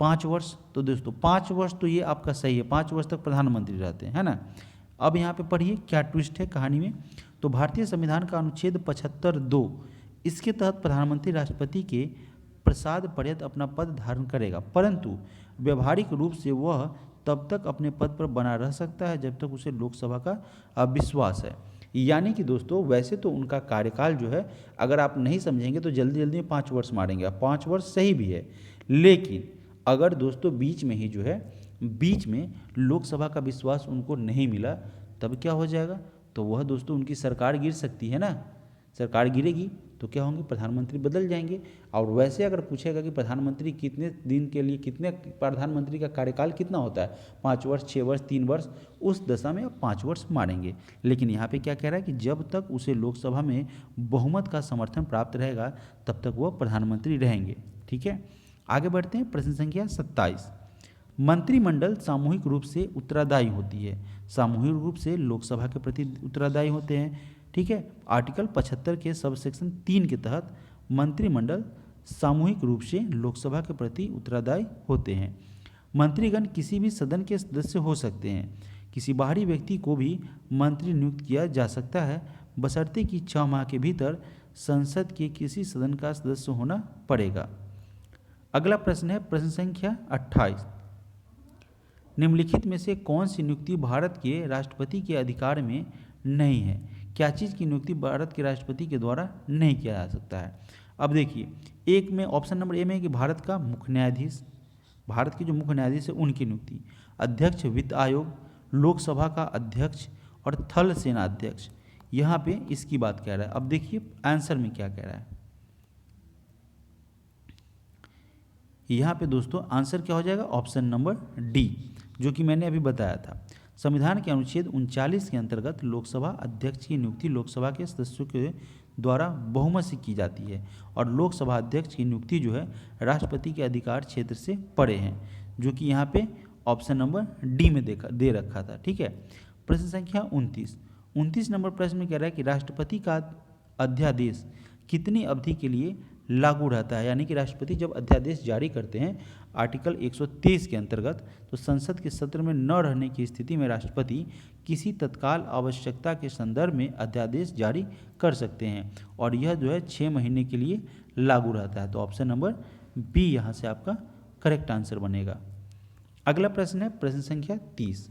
5 वर्ष। तो दोस्तों 5 वर्ष तो ये आपका सही है, 5 वर्ष तक प्रधानमंत्री रहते हैं, है ना। अब यहाँ पे पढ़िए क्या ट्विस्ट है कहानी में। तो भारतीय संविधान का अनुच्छेद 75(2) इसके तहत प्रधानमंत्री राष्ट्रपति के प्रसाद पर्यंत अपना पद धारण करेगा, परंतु व्यवहारिक रूप से वह तब तक अपने पद पर बना रह सकता है जब तक उसे लोकसभा का अविश्वास है। यानी कि दोस्तों वैसे तो उनका कार्यकाल जो है अगर आप नहीं समझेंगे तो जल्दी जल्दी में 5 वर्ष मारेंगे, 5 वर्ष सही भी है, लेकिन अगर दोस्तों बीच में ही जो है बीच में लोकसभा का विश्वास उनको नहीं मिला तब क्या हो जाएगा? तो वह दोस्तों उनकी सरकार गिर सकती है ना। सरकार गिरेगी तो क्या होंगे? प्रधानमंत्री बदल जाएंगे। और वैसे अगर पूछेगा कि प्रधानमंत्री कितने दिन के लिए, कितने प्रधानमंत्री का कार्यकाल कितना होता है, 5 वर्ष, 6 वर्ष, 3 वर्ष, उस दशा में आप 5 वर्ष मारेंगे। लेकिन यहाँ पे क्या कह रहा है कि जब तक उसे लोकसभा में बहुमत का समर्थन प्राप्त रहेगा तब तक वह प्रधानमंत्री रहेंगे, ठीक है। आगे बढ़ते हैं प्रश्न संख्या 27। मंत्रिमंडल सामूहिक रूप से उत्तरदायी होती है, सामूहिक रूप से लोकसभा के प्रति उत्तरदायी होते हैं, ठीक है। आर्टिकल 75 के सब सेक्शन 3 के तहत मंत्रिमंडल सामूहिक रूप से लोकसभा के प्रति उत्तरदायी होते हैं। मंत्रीगण किसी भी सदन के सदस्य हो सकते हैं। किसी बाहरी व्यक्ति को भी मंत्री नियुक्त किया जा सकता है बशर्ते कि 6 माह के भीतर संसद के किसी सदन का सदस्य होना पड़ेगा। अगला प्रश्न है प्रश्न संख्या 28। निम्नलिखित में से कौन सी नियुक्ति भारत के राष्ट्रपति के अधिकार में नहीं है? क्या चीज़ की नियुक्ति भारत के राष्ट्रपति के द्वारा नहीं किया जा सकता है? अब देखिए, एक में ऑप्शन नंबर ए में है कि भारत का मुख्य न्यायाधीश, भारत के जो मुख्य न्यायाधीश है उनकी नियुक्ति, अध्यक्ष वित्त आयोग, लोकसभा का अध्यक्ष और थल सेना अध्यक्ष। यहाँ पे इसकी बात कह रहा है। अब देखिए आंसर में क्या कह रहा है। यहाँ पे दोस्तों आंसर क्या हो जाएगा? ऑप्शन नंबर डी, जो कि मैंने अभी बताया था। संविधान के अनुच्छेद 39 के अंतर्गत लोकसभा अध्यक्ष की नियुक्ति लोकसभा के सदस्यों के द्वारा बहुमत से की जाती है और लोकसभा अध्यक्ष की नियुक्ति जो है राष्ट्रपति के अधिकार क्षेत्र से परे हैं, जो कि यहाँ पे ऑप्शन नंबर डी में दे रखा था। ठीक है। प्रश्न संख्या 29 नंबर प्रश्न में कह रहा है कि राष्ट्रपति का अध्यादेश कितनी अवधि के लिए लागू रहता है। यानी कि राष्ट्रपति जब अध्यादेश जारी करते हैं आर्टिकल 123 के अंतर्गत, तो संसद के सत्र में न रहने की स्थिति में राष्ट्रपति किसी तत्काल आवश्यकता के संदर्भ में अध्यादेश जारी कर सकते हैं और यह जो है 6 महीने के लिए लागू रहता है। तो ऑप्शन नंबर बी यहाँ से आपका करेक्ट आंसर बनेगा। अगला प्रश्न है प्रश्न संख्या 30।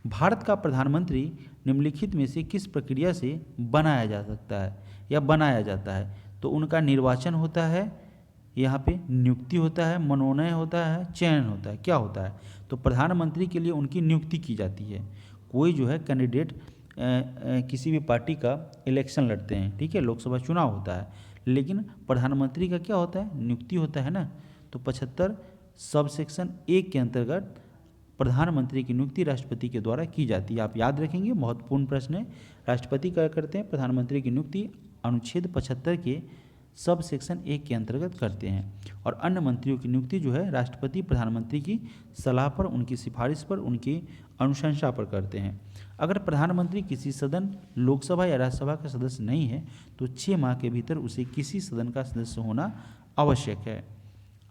भारत का प्रधानमंत्री निम्नलिखित में से किस प्रक्रिया से बनाया जा सकता है या बनाया जाता है। तो उनका निर्वाचन होता है, यहाँ पे नियुक्ति होता है, मनोनयन होता है, चयन होता है, क्या होता है। तो प्रधानमंत्री के लिए उनकी नियुक्ति की जाती है। कोई जो है कैंडिडेट किसी भी पार्टी का इलेक्शन लड़ते हैं, ठीक है, लोकसभा चुनाव होता है, लेकिन प्रधानमंत्री का क्या होता है, नियुक्ति होता है ना। तो 75 सब सेक्शन 1 के अंतर्गत प्रधानमंत्री की नियुक्ति राष्ट्रपति के द्वारा की जाती है। आप याद रखेंगे, महत्वपूर्ण प्रश्न है। राष्ट्रपति क्या करते हैं, प्रधानमंत्री की नियुक्ति अनुच्छेद 75 के सब सेक्शन 1 के अंतर्गत करते हैं। और अन्य मंत्रियों की नियुक्ति जो है राष्ट्रपति प्रधानमंत्री की सलाह पर, उनकी सिफारिश पर, उनकी अनुशंसा पर करते हैं। अगर प्रधानमंत्री किसी सदन, लोकसभा या राज्यसभा का सदस्य नहीं है तो 6 माह के भीतर उसे किसी सदन का सदस्य होना आवश्यक है।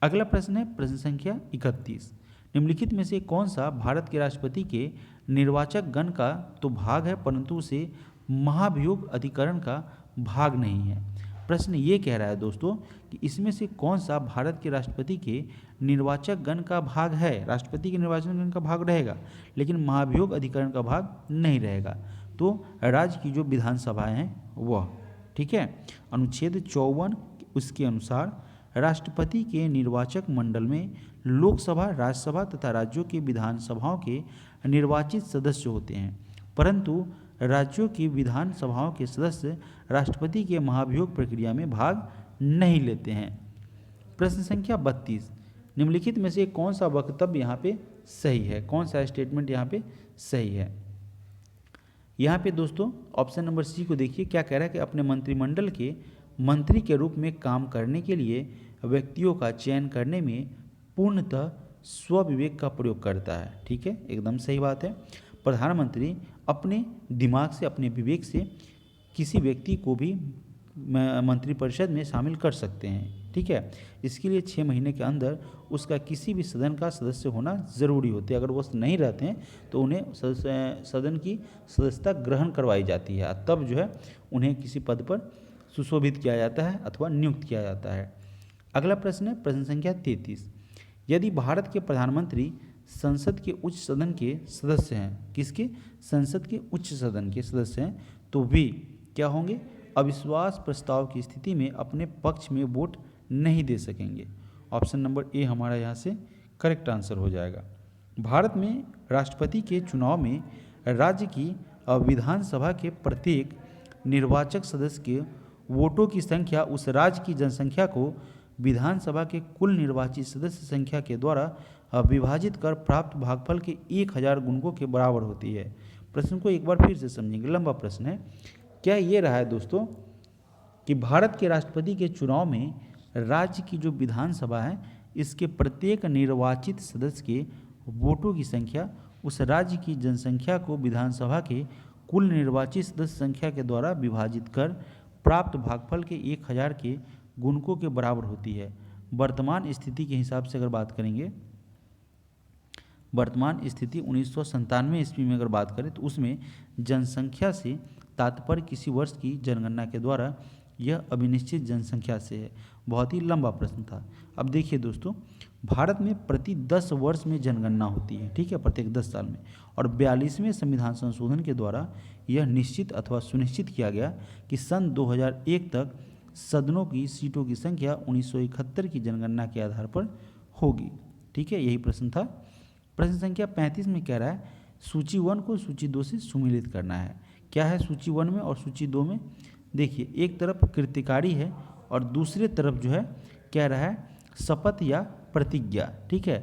अगला प्रश्न है प्रश्न संख्या 31। निम्नलिखित में से कौन सा भारत के राष्ट्रपति के निर्वाचक गण का तो भाग है परंतु उसे महाभियोग अधिकरण का भाग नहीं है। प्रश्न ये कह रहा है दोस्तों कि इसमें से कौन सा भारत के राष्ट्रपति के निर्वाचक गण का भाग है। राष्ट्रपति के निर्वाचक गण का भाग रहेगा लेकिन महाभियोग अधिकरण का भाग नहीं रहेगा। तो राज्य की जो विधानसभाएं हैं वह, ठीक है, अनुच्छेद 54 उसके अनुसार राष्ट्रपति के निर्वाचक मंडल में लोकसभा, राज्यसभा तथा राज्यों की विधानसभाओं के निर्वाचित सदस्य होते हैं, परंतु राज्यों की विधानसभाओं के सदस्य राष्ट्रपति के महाभियोग प्रक्रिया में भाग नहीं लेते हैं। प्रश्न संख्या 32। निम्नलिखित में से कौन सा वक्तव्य यहाँ पे सही है, कौन सा स्टेटमेंट यहाँ पे सही है। यहाँ पे दोस्तों ऑप्शन नंबर सी को देखिए, क्या कह रहा है कि अपने मंत्रिमंडल के मंत्री के रूप में काम करने के लिए व्यक्तियों का चयन करने में पूर्णतः स्वविवेक का प्रयोग करता है। ठीक है, एकदम सही बात है। प्रधानमंत्री अपने दिमाग से, अपने विवेक से किसी व्यक्ति को भी मंत्रिपरिषद में शामिल कर सकते हैं। ठीक है, इसके लिए 6 महीने के अंदर उसका किसी भी सदन का सदस्य होना ज़रूरी होता है। अगर वो नहीं रहते हैं तो उन्हें सदन की सदस्यता ग्रहण करवाई जाती है, तब जो है उन्हें किसी पद पर सुशोभित किया जाता है अथवा नियुक्त किया जाता है। अगला प्रश्न है प्रश्न संख्या 33। यदि भारत के प्रधानमंत्री संसद के उच्च सदन के सदस्य हैं, किसके, संसद के उच्च सदन के सदस्य हैं, तो वे क्या होंगे, अविश्वास प्रस्ताव की स्थिति में अपने पक्ष में वोट नहीं दे सकेंगे। ऑप्शन नंबर ए हमारा यहाँ से करेक्ट आंसर हो जाएगा। भारत में राष्ट्रपति के चुनाव में राज्य की विधानसभा के प्रत्येक निर्वाचक सदस्य के वोटों की संख्या उस राज्य की जनसंख्या को विधानसभा के कुल निर्वाचित सदस्य संख्या के द्वारा विभाजित कर प्राप्त भागफल के 1000 गुणकों के बराबर होती है। प्रश्न को एक बार फिर से समझेंगे, लंबा प्रश्न है। क्या ये रहा है दोस्तों कि भारत के राष्ट्रपति के चुनाव में राज्य की जो विधानसभा है इसके प्रत्येक निर्वाचित सदस्य के वोटों की संख्या उस राज्य की जनसंख्या को विधानसभा के कुल निर्वाचित सदस्य संख्या के द्वारा विभाजित कर प्राप्त भागफल के 1000 के गुणकों के बराबर होती है। वर्तमान स्थिति के हिसाब से अगर बात करेंगे, वर्तमान स्थिति 1997 ईस्वी में अगर बात करें तो उसमें जनसंख्या से तात्पर्य किसी वर्ष की जनगणना के द्वारा यह अभिनिश्चित जनसंख्या से है। बहुत ही लंबा प्रश्न था। अब देखिए दोस्तों, भारत में प्रति 10 वर्ष में जनगणना होती है, ठीक है, प्रत्येक 10 साल में, और 42वें संविधान संशोधन के द्वारा यह निश्चित अथवा सुनिश्चित किया गया कि सन 2001 तक सदनों की सीटों की संख्या 1971 की जनगणना के आधार पर होगी। ठीक है, यही प्रश्न था। प्रश्न संख्या 35 में कह रहा है सूची 1 को सूची 2 से सुमेलित करना है। क्या है सूची 1 में और सूची 2 में? देखिए, एक तरफ कृतिकारी है और दूसरे तरफ जो है कह रहा है शपथ या प्रतिज्ञा। ठीक है,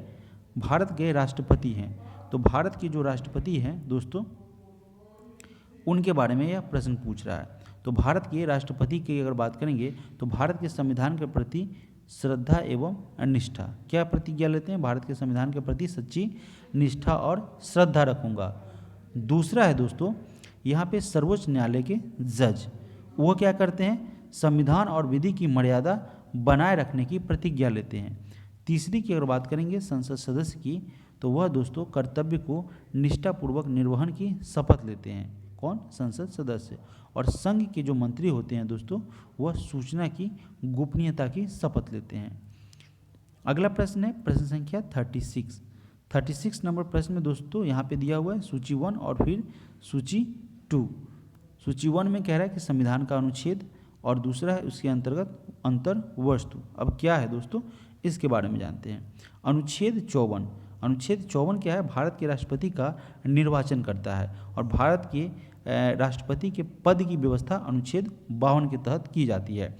भारत के राष्ट्रपति हैं, तो भारत के जो राष्ट्रपति हैं दोस्तों उनके बारे में यह प्रश्न पूछ रहा है। तो भारत के राष्ट्रपति की अगर बात करेंगे तो भारत के संविधान के प्रति श्रद्धा एवं निष्ठा। क्या प्रतिज्ञा लेते हैं? भारत के संविधान के प्रति सच्ची निष्ठा और श्रद्धा रखूंगा। दूसरा है दोस्तों, यहाँ पे सर्वोच्च न्यायालय के जज वो क्या करते हैं? संविधान और विधि की मर्यादा बनाए रखने की प्रतिज्ञा लेते हैं। तीसरी की अगर बात करेंगे संसद सदस्य की, तो वह दोस्तों कर्तव्य को निष्ठापूर्वक निर्वहन की शपथ लेते हैं। कौन? संसद सदस्य। और संघ के जो मंत्री होते हैं दोस्तों, वह सूचना की गोपनीयता की शपथ लेते हैं। अगला प्रश्न है प्रश्न संख्या 36 नंबर प्रश्न में दोस्तों यहाँ पे दिया हुआ है सूची 1 और फिर सूची 2। सूची 1 में कह रहा है कि संविधान का अनुच्छेद, और दूसरा है उसके अंतर्गत अंतर वस्तु। अब क्या है दोस्तों, इसके बारे में जानते हैं। अनुच्छेद 54 क्या है? भारत के राष्ट्रपति का निर्वाचन करता है और भारत के राष्ट्रपति के पद की व्यवस्था अनुच्छेद 52 के तहत की जाती है।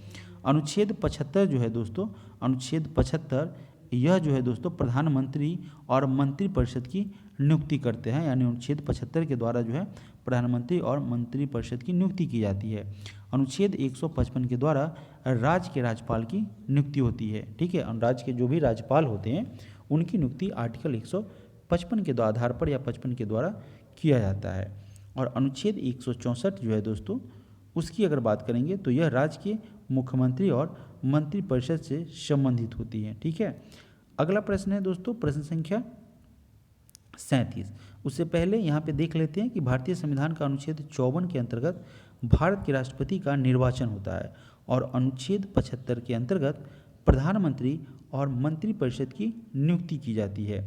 अनुच्छेद 75 जो है दोस्तों, अनुच्छेद 75 यह जो है दोस्तों प्रधानमंत्री और मंत्रिपरिषद की नियुक्ति करते हैं, यानी अनुच्छेद 75 के द्वारा जो है प्रधानमंत्री और मंत्रिपरिषद की नियुक्ति की जाती है। अनुच्छेद 155 के द्वारा राज्य के राज्यपाल की नियुक्ति होती है। ठीक है, राज्य के जो भी राज्यपाल होते हैं उनकी नियुक्ति आर्टिकल 155 के आधार पर या 55 के द्वारा किया जाता है। और अनुच्छेद 164 जो है दोस्तों, उसकी अगर बात करेंगे तो यह राज्य के मुख्यमंत्री और मंत्रिपरिषद से संबंधित होती है। ठीक है, अगला प्रश्न है दोस्तों प्रश्न संख्या 37। उससे पहले यहाँ पे देख लेते हैं कि भारतीय संविधान का अनुच्छेद 54 के अंतर्गत भारत के राष्ट्रपति का निर्वाचन होता है और अनुच्छेद 75 के अंतर्गत प्रधानमंत्री और मंत्रिपरिषद की नियुक्ति की जाती है।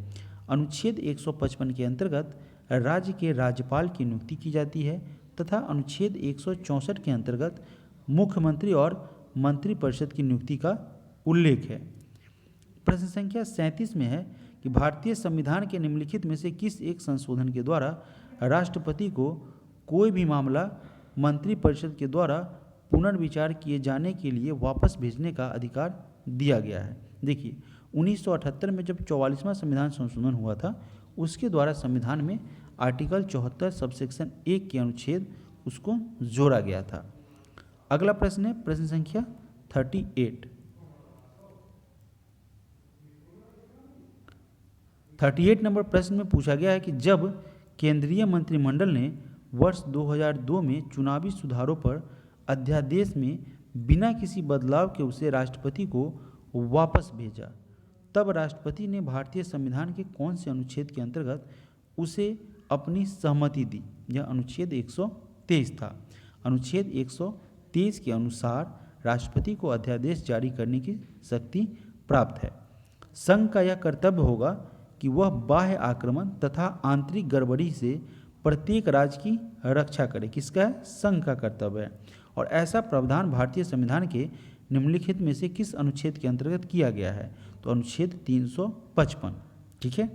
अनुच्छेद 155 के अंतर्गत राज्य के राज्यपाल की नियुक्ति की जाती है तथा अनुच्छेद 164 के अंतर्गत मुख्यमंत्री और मंत्रिपरिषद की नियुक्ति का उल्लेख है। प्रश्न संख्या 37 में है कि भारतीय संविधान के निम्नलिखित में से किस एक संशोधन के द्वारा राष्ट्रपति को कोई भी मामला मंत्रिपरिषद के द्वारा पुनर्विचार किए जाने के लिए वापस भेजने का अधिकार दिया गया है? देखिए 1978 में जब 44वां संविधान संशोधन हुआ था, उसके द्वारा संविधान में आर्टिकल 74 सबसेक्शन 1 के अनुच्छेद उसको जोड़ा गया था। अगला प्रश्न है प्रश्न संख्या 38 नंबर प्रश्न में पूछा गया है कि जब केंद्रीय मंत्रिमंडल ने वर्ष 2002 में चुनावी सुधारों पर अध्यादेश में बिना किसी बदलाव के उसे राष्ट्रपति को वापस भेजा, तब राष्ट्रपति ने भारतीय संविधान के कौन से अनुच्छेद के अंतर्गत उसे अपनी सहमति दी? यह अनुच्छेद 123 था। अनुच्छेद 123 के अनुसार राष्ट्रपति को अध्यादेश जारी करने की शक्ति प्राप्त है। संघ का यह कर्तव्य होगा कि वह बाह्य आक्रमण तथा आंतरिक गड़बड़ी से प्रत्येक राज्य की रक्षा करे। किसका है? संघ का कर्तव्य है। और ऐसा प्रावधान भारतीय संविधान के निम्नलिखित में से किस अनुच्छेद के अंतर्गत किया गया है? तो अनुच्छेद 355। ठीक है,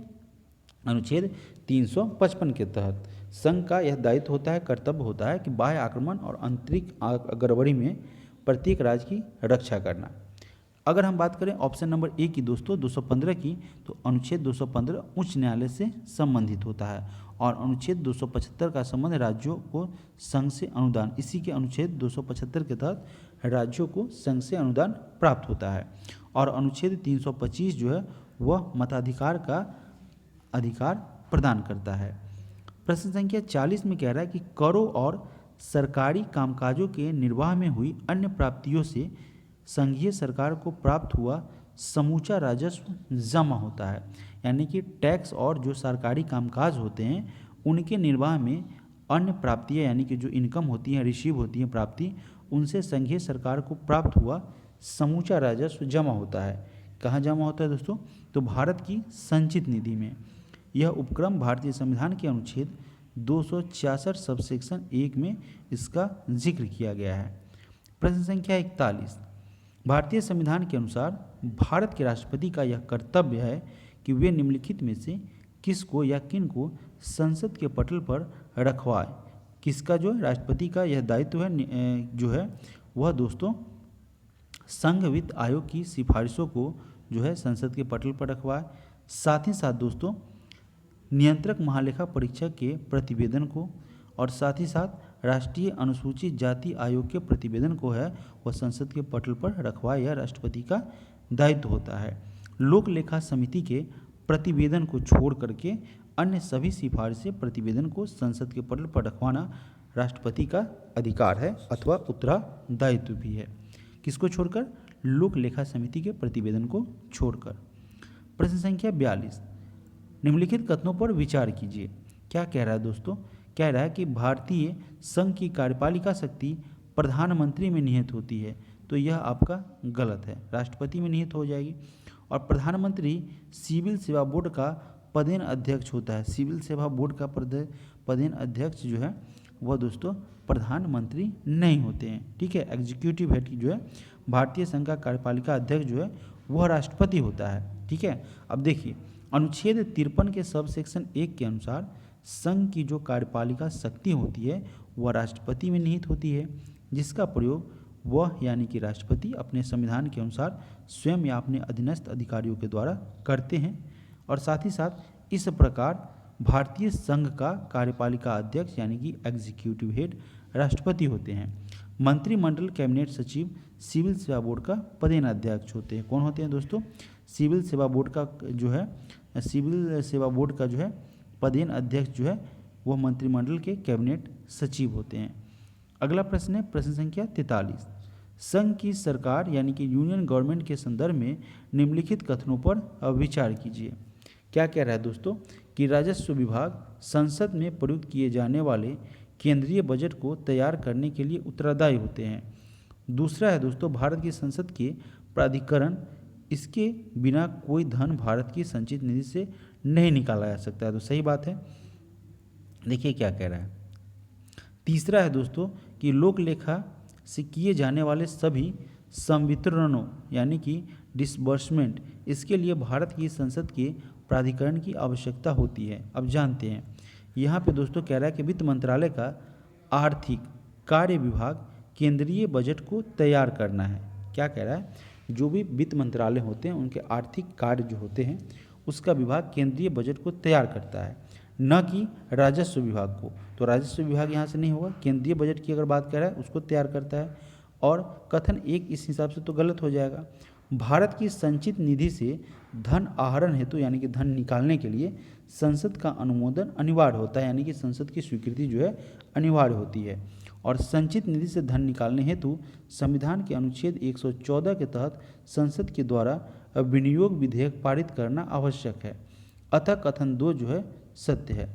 अनुच्छेद 355 के तहत संघ का यह दायित्व होता है, कर्तव्य होता है कि बाह्य आक्रमण और आंतरिक गड़बड़ी में प्रत्येक राज्य की रक्षा करना। अगर हम बात करें ऑप्शन नंबर ए की दोस्तों 215 की, तो अनुच्छेद 215 उच्च न्यायालय से संबंधित होता है और अनुच्छेद 275 का संबंध राज्यों को संघ से अनुदान, इसी के अनुच्छेद 275 के तहत राज्यों को संघ से अनुदान प्राप्त होता है। और अनुच्छेद 325 जो है वह मताधिकार का अधिकार प्रदान करता है। प्रश्न संख्या 40 में कह रहा है कि करों और सरकारी कामकाजों के निर्वाह में हुई अन्य प्राप्तियों से संघीय सरकार को प्राप्त हुआ समूचा राजस्व जमा होता है। यानी कि टैक्स और जो सरकारी कामकाज होते हैं उनके निर्वाह में अन्य प्राप्तियाँ, यानी कि जो इनकम होती हैं, रिसीव होती हैं प्राप्ति, उनसे संघीय सरकार को प्राप्त हुआ समूचा राजस्व जमा होता है। कहाँ जमा होता है दोस्तों? तो भारत की संचित निधि में। यह उपक्रम भारतीय संविधान के अनुच्छेद 266 सबसेक्शन 1 में इसका जिक्र किया गया है। प्रश्न संख्या 41। भारतीय संविधान के अनुसार भारत के राष्ट्रपति का यह कर्तव्य है कि वे निम्नलिखित में से किसको या किन को संसद के पटल पर रखवाए। किसका जो राष्ट्रपति का यह दायित्व है जो है वह दोस्तों संघ वित्त आयोग की सिफारिशों को जो है संसद के पटल पर रखवाए। साथ ही साथ दोस्तों नियंत्रक महालेखा परीक्षक के प्रतिवेदन को, और साथ ही साथ राष्ट्रीय अनुसूचित जाति आयोग के प्रतिवेदन को है वह संसद के पटल पर रखवाए यह राष्ट्रपति का दायित्व होता है। लोक लेखा समिति के प्रतिवेदन को छोड़ करके अन्य सभी सिफारिशें प्रतिवेदन को संसद के पटल पर रखवाना राष्ट्रपति का अधिकार है अथवा उत्तरदायित्व भी है। किसको छोड़कर? लोक लेखा समिति के प्रतिवेदन को छोड़कर। प्रश्न संख्या 42, निम्नलिखित कथनों पर विचार कीजिए। क्या कह रहा है दोस्तों? कह रहा है कि भारतीय संघ की कार्यपालिका शक्ति प्रधानमंत्री में निहित होती है, तो यह आपका गलत है, राष्ट्रपति में निहित हो जाएगी। और प्रधानमंत्री सिविल सेवा बोर्ड का पदेन अध्यक्ष होता है। सिविल सेवा बोर्ड का पदेन अध्यक्ष जो है वह दोस्तों प्रधानमंत्री नहीं होते हैं, ठीक है। एग्जीक्यूटिव हेड जो है भारतीय संघ का कार्यपालिका अध्यक्ष जो है वह राष्ट्रपति होता है, ठीक है। अब देखिए अनुच्छेद 53 के सब सेक्शन 1 के अनुसार संघ की जो कार्यपालिका शक्ति होती है वह राष्ट्रपति में निहित होती है, जिसका प्रयोग वह यानी कि राष्ट्रपति अपने संविधान के अनुसार स्वयं या अपने अधीनस्थ अधिकारियों के द्वारा करते हैं। और साथ ही साथ इस प्रकार भारतीय संघ का कार्यपालिका अध्यक्ष यानी कि एग्जीक्यूटिव हेड राष्ट्रपति होते हैं। मंत्रिमंडल कैबिनेट सचिव सिविल सेवा बोर्ड का पदेन अध्यक्ष होते हैं। कौन होते हैं दोस्तों? सिविल सेवा बोर्ड का जो है पदेन अध्यक्ष जो है वह मंत्रिमंडल के कैबिनेट सचिव होते हैं। अगला प्रश्न है प्रश्न संख्या 43, संघ की सरकार यानी कि यूनियन गवर्नमेंट के संदर्भ में निम्नलिखित कथनों पर विचार कीजिए। क्या कह रहा है दोस्तों? कि राजस्व विभाग संसद में प्रयुक्त किए जाने वाले केंद्रीय बजट को तैयार करने के लिए उत्तरदायी होते हैं। दूसरा है दोस्तों भारत की संसद के प्राधिकरण, इसके बिना कोई धन भारत की संचित निधि से नहीं निकाला जा सकता है, तो सही बात है। देखिए क्या कह रहा है। तीसरा है दोस्तों कि लोक लेखा से किए जाने वाले सभी संवितरणों यानी कि डिसबर्समेंट, इसके लिए भारत की संसद के प्राधिकरण की आवश्यकता होती है। अब जानते हैं यहाँ पे दोस्तों कह रहा है कि वित्त मंत्रालय का आर्थिक कार्य विभाग केंद्रीय बजट को तैयार करना है। क्या कह रहा है? जो भी वित्त मंत्रालय होते हैं उनके आर्थिक कार्य जो होते हैं उसका विभाग केंद्रीय बजट को तैयार करता है, न कि राजस्व विभाग को। तो राजस्व विभाग यहाँ से नहीं होगा, केंद्रीय बजट की अगर बात कर रहा है उसको तैयार करता है। और कथन 1 इस हिसाब से तो गलत हो जाएगा। भारत की संचित निधि से धन आहरण हेतु यानी कि धन निकालने के लिए संसद का अनुमोदन अनिवार्य होता है, यानी कि संसद की स्वीकृति जो है अनिवार्य होती है। और संचित निधि से धन निकालने हेतु संविधान के अनुच्छेद 114 के तहत संसद के द्वारा विनियोग विधेयक पारित करना आवश्यक है। अतः कथन 2 जो है सत्य है।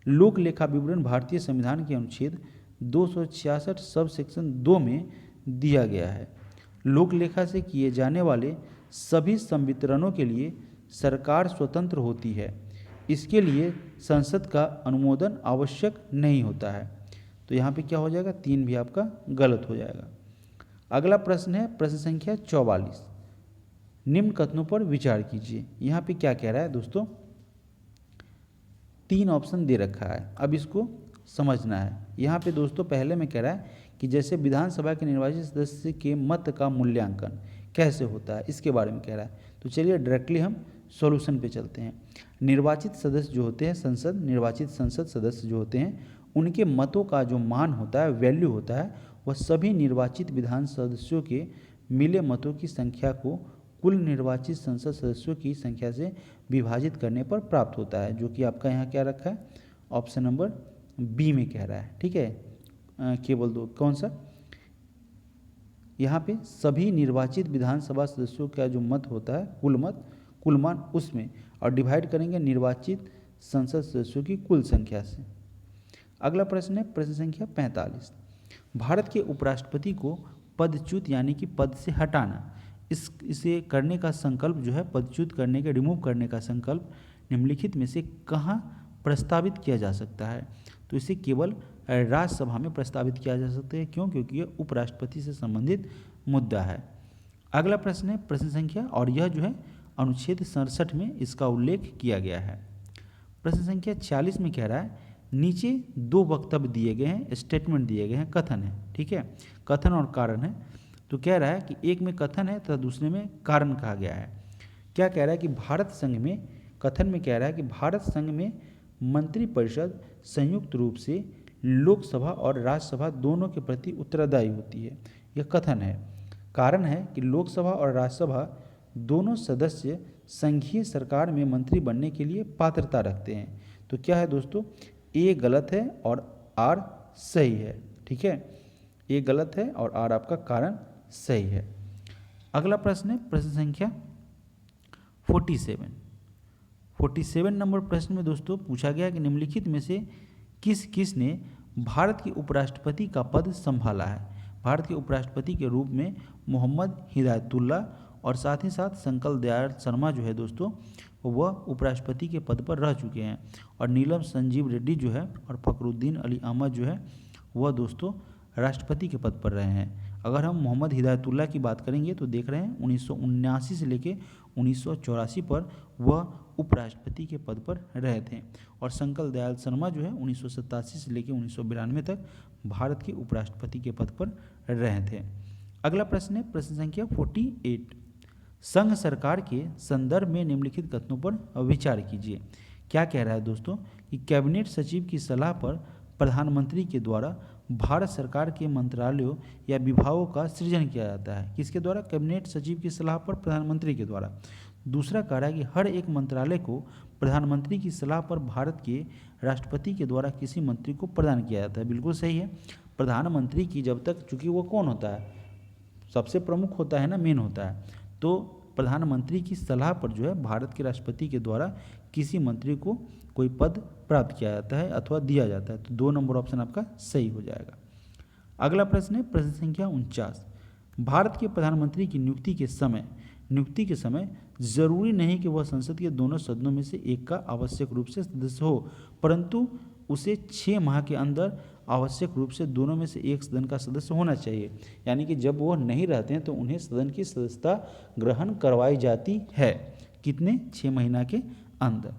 लोक लेखा विवरण भारतीय संविधान के अनुच्छेद 266 सब सेक्शन 2 में दिया गया है। लोक लेखा से किए जाने वाले सभी संवितरणों के लिए सरकार स्वतंत्र होती है, इसके लिए संसद का अनुमोदन आवश्यक नहीं होता है। तो यहाँ पे क्या हो जाएगा? 3 भी आपका गलत हो जाएगा। अगला प्रश्न है प्रश्न संख्या 44, निम्न कथनों पर विचार कीजिए। यहाँ पे क्या कह रहा है दोस्तों? 3 ऑप्शन दे रखा है, अब इसको समझना है। यहाँ पे दोस्तों पहले में कह रहा है कि जैसे विधानसभा के निर्वाचित सदस्य के मत का मूल्यांकन कैसे होता है, इसके बारे में कह रहा है। तो चलिए डायरेक्टली हम सॉल्यूशन पे चलते हैं। निर्वाचित सदस्य जो होते हैं निर्वाचित संसद सदस्य जो होते हैं उनके मतों का जो मान होता है, वैल्यू होता है, वह सभी निर्वाचित विधान सदस्यों के मिले मतों की संख्या को कुल निर्वाचित संसद सदस्यों की संख्या से विभाजित करने पर प्राप्त होता है, जो कि आपका यहाँ क्या रखा है? ऑप्शन नंबर बी में कह रहा है, ठीक है। केवल 2 कौन सा? यहाँ पे सभी निर्वाचित विधानसभा सदस्यों का जो मत होता है कुल मान उसमें, और डिवाइड करेंगे निर्वाचित संसद सदस्यों की कुल संख्या से। अगला प्रश्न है प्रश्न संख्या 45, भारत के उपराष्ट्रपति को पदच्युत यानी कि पद से हटाना, इसे करने का संकल्प जो है, पदच्युत करने के रिमूव करने का संकल्प निम्नलिखित में से कहाँ प्रस्तावित किया जा सकता है? तो इसे केवल राज्यसभा में प्रस्तावित किया जा सकता है। क्यों? क्योंकि यह उपराष्ट्रपति से संबंधित मुद्दा है। अगला प्रश्न है प्रश्न संख्या, और यह जो है अनुच्छेद 67 में इसका उल्लेख किया गया है। प्रश्न संख्या 40 में कह रहा है नीचे 2 वक्तव्य दिए गए हैं, स्टेटमेंट दिए गए हैं, कथन है, ठीक है, कथन और कारण है। तो कह रहा है कि एक में कथन है तथा दूसरे में कारण कहा गया है। क्या कह रहा है कि भारत संघ में, कथन में कह रहा है कि भारत संघ में मंत्रिपरिषद संयुक्त रूप से लोकसभा और राज्यसभा दोनों के प्रति उत्तरदायी होती है। यह कथन है। कारण है कि लोकसभा और राज्यसभा दोनों सदस्य संघीय सरकार में मंत्री बनने के लिए पात्रता रखते हैं। तो क्या है दोस्तों, ए गलत है और आर सही है। ठीक है, ए गलत है और आर आपका कारण सही है। अगला प्रश्न है प्रश्न संख्या 47 नंबर प्रश्न में दोस्तों पूछा गया कि निम्नलिखित में से किस ने भारत के उपराष्ट्रपति का पद संभाला है। भारत के उपराष्ट्रपति के रूप में मोहम्मद हिदायतुल्ला और साथ ही साथ शंकर दयाल शर्मा जो है दोस्तों वह उपराष्ट्रपति के पद पर रह चुके हैं, और नीलम संजीव रेड्डी जो है और फखरुद्दीन अली अहमद जो है वह दोस्तों राष्ट्रपति के पद पर रहे हैं। अगर हम मोहम्मद हिदायतुल्ला की बात करेंगे तो देख रहे हैं 1979 से लेके 1984 पर वह उपराष्ट्रपति के पद पर रहे थे, और शंकर दयाल शर्मा जो है 1987 से लेके 1992 तक भारत के उपराष्ट्रपति के पद पर रहे थे। अगला प्रश्न है प्रश्न संख्या 48। संघ सरकार के संदर्भ में निम्नलिखित कथनों पर विचार कीजिए। क्या कह रहा है दोस्तों कि कैबिनेट सचिव की सलाह पर प्रधानमंत्री के द्वारा भारत सरकार के मंत्रालयों या विभागों का सृजन किया जाता है। किसके द्वारा? कैबिनेट सचिव की सलाह पर प्रधानमंत्री के द्वारा। दूसरा कह रहा है कि हर एक मंत्रालय को प्रधानमंत्री की सलाह पर भारत के राष्ट्रपति के द्वारा किसी मंत्री को प्रदान किया जाता है। बिल्कुल सही है। प्रधानमंत्री की जब तक, चूंकि वो कौन होता है, सबसे प्रमुख होता है ना, मेन होता है, तो प्रधानमंत्री की सलाह पर जो है भारत के राष्ट्रपति के द्वारा किसी मंत्री को कोई पद प्राप्त किया जाता है अथवा दिया जाता है। तो 2 नंबर ऑप्शन आपका सही हो जाएगा। अगला प्रश्न है प्रश्न संख्या 49। भारत के प्रधानमंत्री की नियुक्ति के समय जरूरी नहीं कि वह संसद के दोनों सदनों में से एक का आवश्यक रूप से सदस्य हो, परंतु उसे 6 माह के अंदर आवश्यक रूप से दोनों में से एक सदन का सदस्य होना चाहिए। यानी कि जब वो नहीं रहते हैं तो उन्हें सदन की सदस्यता ग्रहण करवाई जाती है। कितने? 6 महीना के अंदर।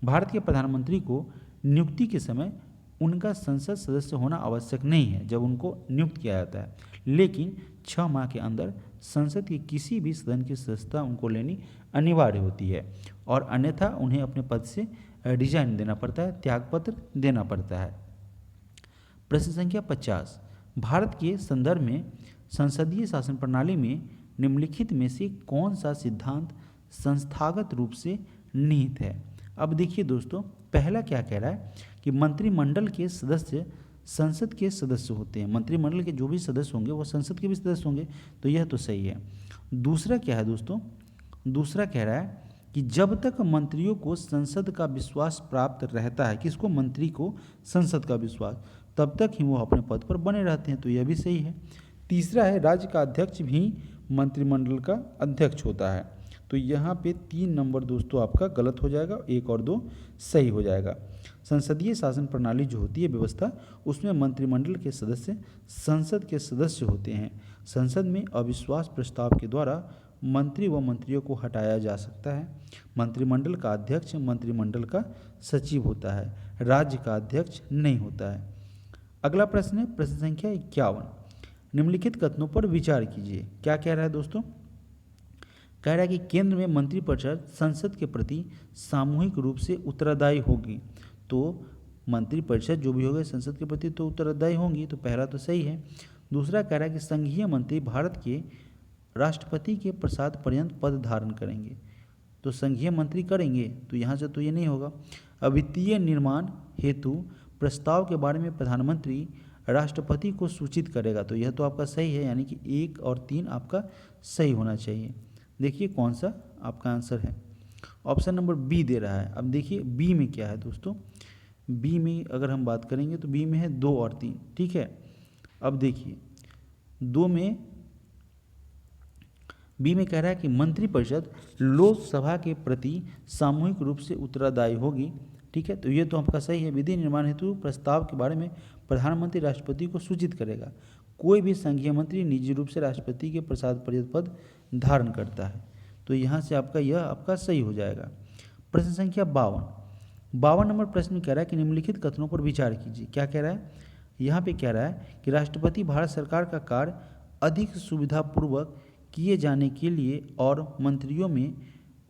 भारत के प्रधानमंत्री को नियुक्ति के समय उनका संसद सदस्य होना आवश्यक नहीं है जब उनको नियुक्त किया जाता है, लेकिन 6 माह के अंदर संसद के किसी भी सदन की सदस्यता उनको लेनी अनिवार्य होती है, और अन्यथा उन्हें अपने पद से रिजाइन देना पड़ता है, त्यागपत्र देना पड़ता है। प्रश्न संख्या 50। भारत के संदर्भ में संसदीय शासन प्रणाली में निम्नलिखित में से कौन सा सिद्धांत संस्थागत रूप से निहित है? अब देखिए दोस्तों, पहला क्या कह रहा है कि मंत्रिमंडल के सदस्य संसद के सदस्य होते हैं। मंत्रिमंडल के जो भी सदस्य होंगे वो संसद के भी सदस्य होंगे, तो यह तो सही है। दूसरा क्या है दोस्तों? दूसरा कह रहा है कि जब तक मंत्रियों को संसद का विश्वास प्राप्त रहता है, किसको? मंत्री को संसद का विश्वास, तब तक ही वो अपने पद पर बने रहते हैं, तो यह भी सही है। तीसरा है राज्य का अध्यक्ष भी मंत्रिमंडल का अध्यक्ष होता है, तो यहाँ पे 3 नंबर दोस्तों आपका गलत हो जाएगा, 1 और 2 सही हो जाएगा। संसदीय शासन प्रणाली जो होती है व्यवस्था, उसमें मंत्रिमंडल के सदस्य संसद के सदस्य होते हैं। संसद में अविश्वास प्रस्ताव के द्वारा मंत्री व मंत्रियों को हटाया जा सकता है। मंत्रिमंडल का अध्यक्ष मंत्रिमंडल का सचिव होता है, राज्य का अध्यक्ष नहीं होता है। अगला प्रश्न है प्रश्न संख्या 51। निम्नलिखित कथनों पर विचार कीजिए। क्या कह रहा है दोस्तों? कह रहा है कि केंद्र में मंत्रिपरिषद संसद के प्रति सामूहिक रूप से उत्तरदायी होगी, तो मंत्रिपरिषद जो भी होगा संसद के प्रति तो उत्तरदायी होंगी, तो पहला तो सही है। दूसरा कह रहा है कि संघीय मंत्री भारत के राष्ट्रपति के प्रसाद पर्यंत पद धारण करेंगे, तो संघीय मंत्री करेंगे, तो यहाँ से तो ये नहीं होगा। अवित्तीय निर्माण हेतु प्रस्ताव के बारे में प्रधानमंत्री राष्ट्रपति को सूचित करेगा, तो यह तो आपका सही है, यानी कि 1 और 3 आपका सही होना चाहिए। देखिए कौन सा आपका आंसर है। ऑप्शन नंबर बी दे रहा है। अब देखिए बी में क्या है दोस्तों, बी में अगर हम बात करेंगे तो बी में है 2 और 3, ठीक है। अब देखिए 2 में, बी में कह रहा है कि मंत्रिपरिषद लोकसभा के प्रति सामूहिक रूप से उत्तरदायी होगी, ठीक है, तो ये तो आपका सही है। विधि निर्माण हेतु प्रस्ताव के बारे में प्रधानमंत्री राष्ट्रपति को सूचित करेगा। कोई भी संघीय मंत्री निजी रूप से राष्ट्रपति के प्रसाद पर्यंत पद धारण करता है, तो यहाँ से आपका यह आपका सही हो जाएगा। प्रश्न संख्या 52 नंबर प्रश्न में कह रहा है कि निम्नलिखित कथनों पर विचार कीजिए। क्या कह रहा है? यहाँ पे कह रहा है कि राष्ट्रपति भारत सरकार का कार्य अधिक सुविधापूर्वक किए जाने के लिए और मंत्रियों में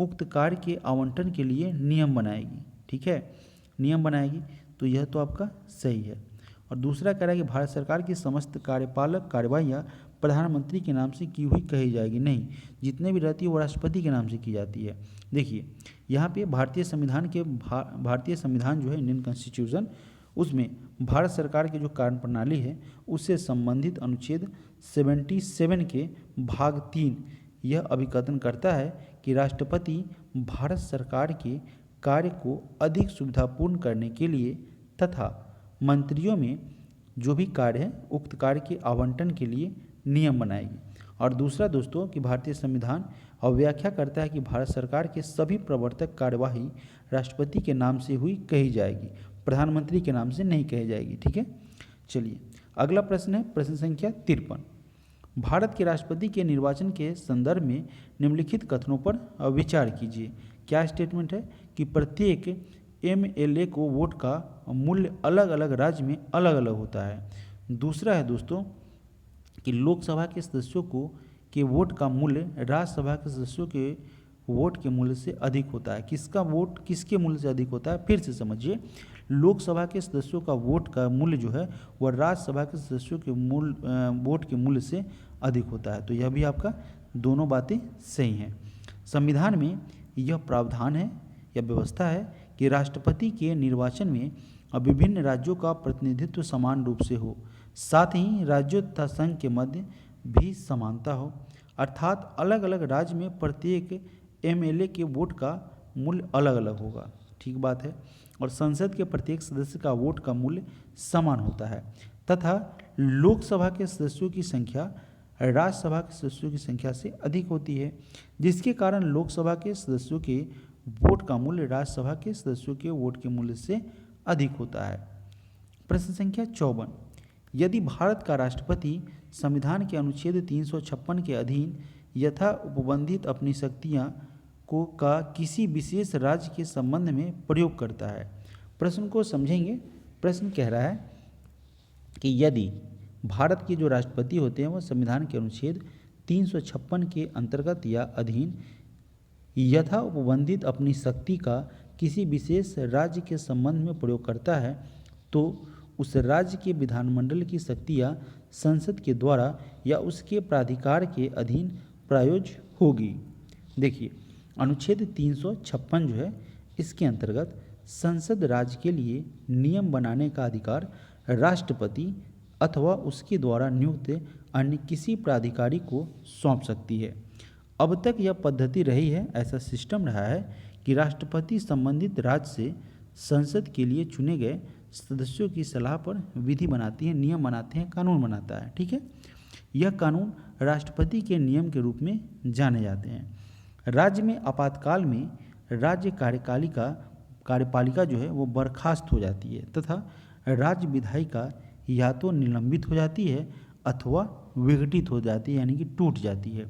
उक्त कार्य के आवंटन के लिए नियम बनाएगी, ठीक है, नियम बनाएगी, तो यह तो आपका सही है। और दूसरा कह रहा है कि भारत सरकार की समस्त कार्यपालक कार्यवाहियाँ प्रधानमंत्री के नाम से की हुई कही जाएगी। नहीं, जितने भी रहती है वो राष्ट्रपति के नाम से की जाती है। देखिए यहाँ पे भारतीय संविधान जो है इंडियन कॉन्स्टिट्यूशन, उसमें भारत सरकार की जो कार्यप्रणाली है उससे संबंधित अनुच्छेद 77 के भाग 3 यह अभिकथन करता है कि राष्ट्रपति भारत सरकार के कार्य को अधिक सुविधापूर्ण करने के लिए तथा मंत्रियों में जो भी कार्य है उक्त कार्य के आवंटन के लिए नियम बनाएगी। और दूसरा दोस्तों कि भारतीय संविधान व्याख्या करता है कि भारत सरकार के सभी प्रवर्तक कार्यवाही राष्ट्रपति के नाम से हुई कही जाएगी, प्रधानमंत्री के नाम से नहीं कही जाएगी। ठीक है, चलिए अगला प्रश्न है प्रश्न संख्या 53। भारत के राष्ट्रपति के निर्वाचन के संदर्भ में निम्नलिखित कथनों पर विचार कीजिए। क्या स्टेटमेंट है कि प्रत्येक एमएलए को वोट का मूल्य अलग अलग राज्य में अलग अलग होता है। दूसरा है दोस्तों कि लोकसभा के सदस्यों के वोट का मूल्य राज्यसभा के सदस्यों के वोट के मूल्य से अधिक होता है। किसका वोट किसके मूल्य से अधिक होता है, फिर से समझिए। लोकसभा के सदस्यों का वोट का मूल्य जो है वह राज्यसभा के सदस्यों के वोट के मूल्य से अधिक होता है। तो यह भी आपका दोनों बातें सही हैं। संविधान में यह प्रावधान है या व्यवस्था है कि राष्ट्रपति के निर्वाचन में विभिन्न राज्यों का प्रतिनिधित्व समान रूप से हो, साथ ही राज्यों तथा संघ के मध्य भी समानता हो, अर्थात अलग अलग राज्य में प्रत्येक एमएलए के वोट का मूल्य अलग अलग होगा। ठीक बात है। और संसद के प्रत्येक सदस्य का वोट का मूल्य समान होता है तथा लोकसभा के सदस्यों की संख्या राज्यसभा के सदस्यों की संख्या से अधिक होती है, जिसके कारण लोकसभा के सदस्यों के वोट का मूल्य राज्यसभा के सदस्यों के वोट के मूल्य से अधिक होता है। प्रश्न संख्या 54। यदि भारत का राष्ट्रपति संविधान के अनुच्छेद 356 के अधीन यथा उपबंधित अपनी शक्तियां को का किसी विशेष राज्य के संबंध में प्रयोग करता है। प्रश्न को समझेंगे। प्रश्न कह रहा है कि यदि भारत के जो राष्ट्रपति होते हैं वह संविधान के अनुच्छेद 356 के अंतर्गत या अधीन यथा उपबंधित अपनी शक्ति का किसी विशेष राज्य के संबंध में प्रयोग करता है तो उस राज्य के विधानमंडल की शक्तियाँ संसद के द्वारा या उसके प्राधिकार के अधीन प्रयोज्य होगी। देखिए अनुच्छेद 356 जो है इसके अंतर्गत संसद राज्य के लिए नियम बनाने का अधिकार राष्ट्रपति अथवा उसके द्वारा नियुक्त अन्य किसी प्राधिकारी को सौंप सकती है। अब तक यह पद्धति रही है, ऐसा सिस्टम रहा है कि राष्ट्रपति संबंधित राज्य से संसद के लिए चुने गए सदस्यों की सलाह पर विधि बनाती है, नियम बनाते हैं, कानून बनाता है। ठीक है, यह कानून राष्ट्रपति के नियम के रूप में जाने जाते हैं। राज्य में आपातकाल में राज्य कार्यपालिका जो है वो बर्खास्त हो जाती है तथा राज्य विधायिका या तो निलंबित हो जाती है अथवा विघटित हो जाती है, यानी कि टूट जाती है।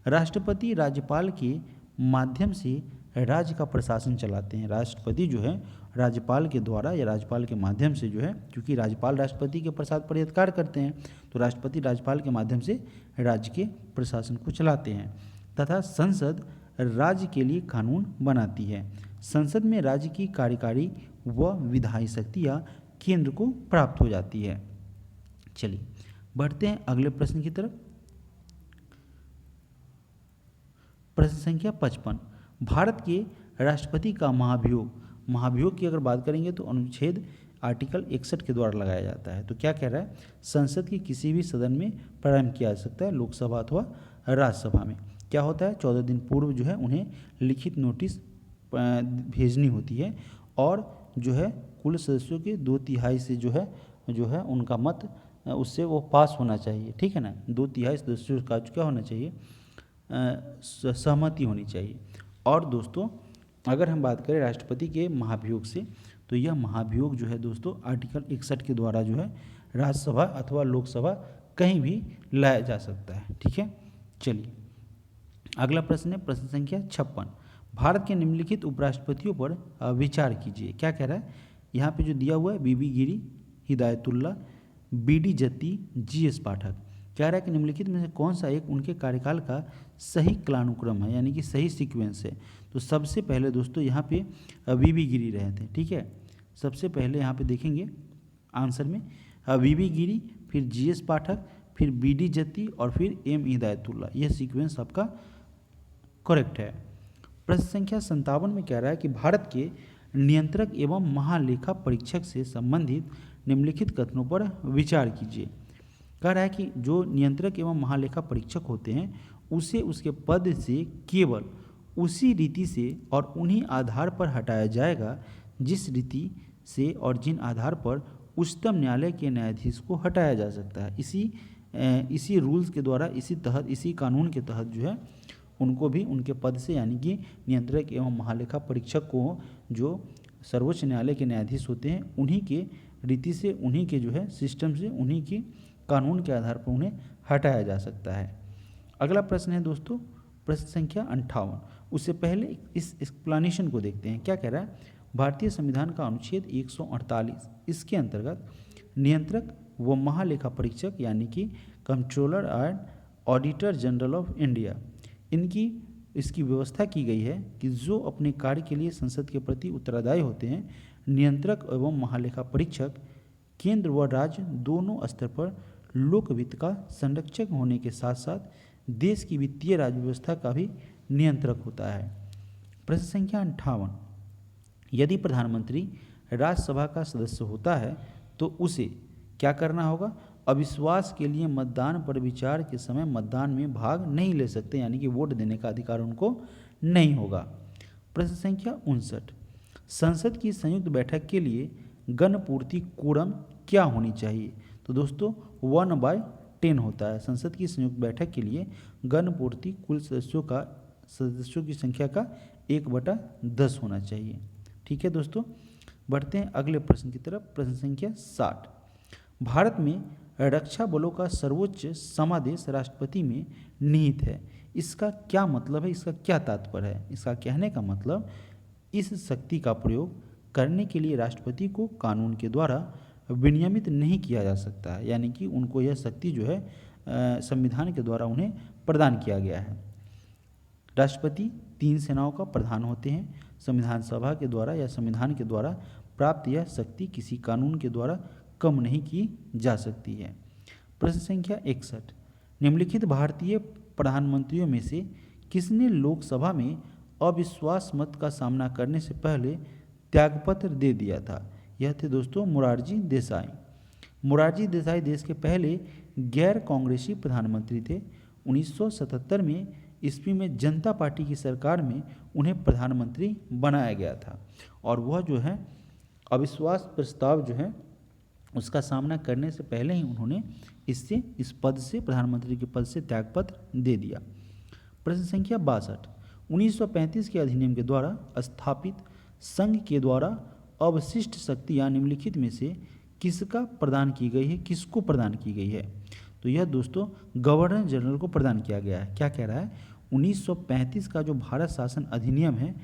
राष्ट्रपति राज्यपाल के माध्यम से राज्य का प्रशासन चलाते हैं। राष्ट्रपति जो है राज्यपाल के द्वारा या राज्यपाल के माध्यम से जो है, क्योंकि राज्यपाल राष्ट्रपति के प्रसाद पर अधिकार करते हैं तो राष्ट्रपति राज्यपाल के माध्यम से राज्य के प्रशासन को चलाते हैं तथा संसद राज्य के लिए कानून बनाती है। संसद में राज्य की कार्यकारी व विधायी शक्तियाँ केंद्र को प्राप्त हो जाती है। चलिए बढ़ते हैं अगले प्रश्न की तरफ। प्रश्न संख्या 55। भारत के राष्ट्रपति का महाभियोग की अगर बात करेंगे तो अनुच्छेद आर्टिकल 61 के द्वारा लगाया जाता है। तो क्या कह रहा है, संसद के किसी भी सदन में प्रारंभ किया जा सकता है, लोकसभा अथवा राज्यसभा में। क्या होता है, 14 दिन पूर्व जो है उन्हें लिखित नोटिस भेजनी होती है और जो है कुल सदस्यों के 2/3 से जो है उनका मत उससे वो पास होना चाहिए। ठीक है ना, 2/3 सदस्यों का क्या होना चाहिए, सहमति होनी चाहिए। और दोस्तों अगर हम बात करें राष्ट्रपति के महाभियोग से तो यह महाभियोग जो है दोस्तों आर्टिकल 61 के द्वारा जो है राज्यसभा अथवा लोकसभा कहीं भी लाया जा सकता है। ठीक है, चलिए अगला प्रश्न है प्रश्न संख्या 56। भारत के निम्नलिखित उपराष्ट्रपतियों पर विचार कीजिए। क्या कह रहा है, यहाँ पे जो दिया हुआ है बीबी गिरी, हिदायतुल्ला, बीडी जत्ती, जीएस पाठक। कह रहा है कि निम्नलिखित में से कौन सा एक उनके कार्यकाल का सही कालानुक्रम है, यानी कि सही सीक्वेंस है। तो सबसे पहले दोस्तों यहाँ पे बीबी गिरी रहे थे। ठीक है, सबसे पहले यहाँ पे देखेंगे आंसर में वीबी गिरी, फिर जीएस पाठक, फिर बीडी जत्ती और फिर एम हिदायतुल्ला। यह सीक्वेंस आपका करेक्ट है। प्रश्न संख्या 57 में कह रहा है कि भारत के नियंत्रक एवं महालेखा परीक्षक से संबंधित निम्नलिखित कथनों पर विचार कीजिए। कह रहा है कि जो नियंत्रक एवं महालेखा परीक्षक होते हैं उसे उसके पद से केवल उसी रीति से और उन्हीं आधार पर हटाया जाएगा जिस रीति से और जिन आधार पर उच्चतम न्यायालय के न्यायाधीश को हटाया जा सकता है। इसी रूल्स के द्वारा, इसी कानून के तहत जो है उनको भी उनके पद से, यानी कि नियंत्रक एवं महालेखा परीक्षक को जो सर्वोच्च न्यायालय के न्यायाधीश होते हैं उन्हीं के रीति से, उन्हीं के जो है सिस्टम से, उन्हीं के कानून के आधार पर उन्हें हटाया जा सकता है। अगला प्रश्न है दोस्तों प्रश्न संख्या 58। उससे पहले इस एक्सप्लेनेशन को देखते हैं। क्या कह रहा है? भारतीय संविधान का अनुच्छेद 148 इसके अंतर्गत नियंत्रक व महालेखा परीक्षक यानी कि controller and auditor general of India इसकी व्यवस्था की गई है कि जो अपने कार्य के लिए संसद के प्रति उत्तरदायी होते हैं, नियंत्रक एवं महालेखा परीक्षक केंद्र व राज्य दोनों स्तर पर लोक वित्त का संरक्षक होने के साथ साथ देश की वित्तीय राज्य व्यवस्था का भी नियंत्रक होता है। प्रश्न संख्या 58। यदि प्रधानमंत्री राज्यसभा का सदस्य होता है तो उसे क्या करना होगा? अविश्वास के लिए मतदान पर विचार के समय मतदान में भाग नहीं ले सकते, यानी कि वोट देने का अधिकार उनको नहीं होगा। प्रश्न संख्या 59। संसद की संयुक्त बैठक के लिए गणपूर्ति कोरम क्या होनी चाहिए? तो दोस्तों 1/10 होता है। संसद की संयुक्त बैठक के लिए गणपूर्ति कुल सदस्यों की संख्या का 1/10 होना चाहिए। ठीक है दोस्तों, बढ़ते हैं अगले प्रश्न की तरफ। प्रश्न संख्या 60। भारत में रक्षा बलों का सर्वोच्च समादेश राष्ट्रपति में निहित है। इसका क्या मतलब है? इसका क्या तात्पर्य है? इसका कहने का मतलब इस शक्ति का प्रयोग करने के लिए राष्ट्रपति को कानून के द्वारा विनियमित नहीं किया जा सकता है, यानी कि उनको यह शक्ति जो है संविधान के द्वारा उन्हें प्रदान किया गया है। राष्ट्रपति 3 सेनाओं का प्रधान होते हैं। संविधान सभा के द्वारा या संविधान के द्वारा प्राप्त यह शक्ति किसी कानून के द्वारा कम नहीं की जा सकती है। प्रश्न संख्या 61। निम्नलिखित भारतीय प्रधानमंत्रियों में से किसने लोकसभा में अविश्वास मत का सामना करने से पहले त्यागपत्र दे दिया था? यह थे दोस्तों मोरारजी देसाई। मोरारजी देसाई देश के पहले गैर कांग्रेसी प्रधानमंत्री थे। 1977 में ईस्वी में जनता पार्टी की सरकार में उन्हें प्रधानमंत्री बनाया गया था और वह जो है अविश्वास प्रस्ताव जो है उसका सामना करने से पहले ही उन्होंने इस पद से, प्रधानमंत्री के पद से त्यागपत्र दे दिया। प्रश्न संख्या 62। 1935 के अधिनियम के द्वारा स्थापित संघ के द्वारा अवशिष्ट शक्तियाँ निम्नलिखित में से किसको प्रदान की गई है? तो यह दोस्तों गवर्नर जनरल को प्रदान किया गया है। क्या कह रहा है? 1935 का जो भारत शासन अधिनियम है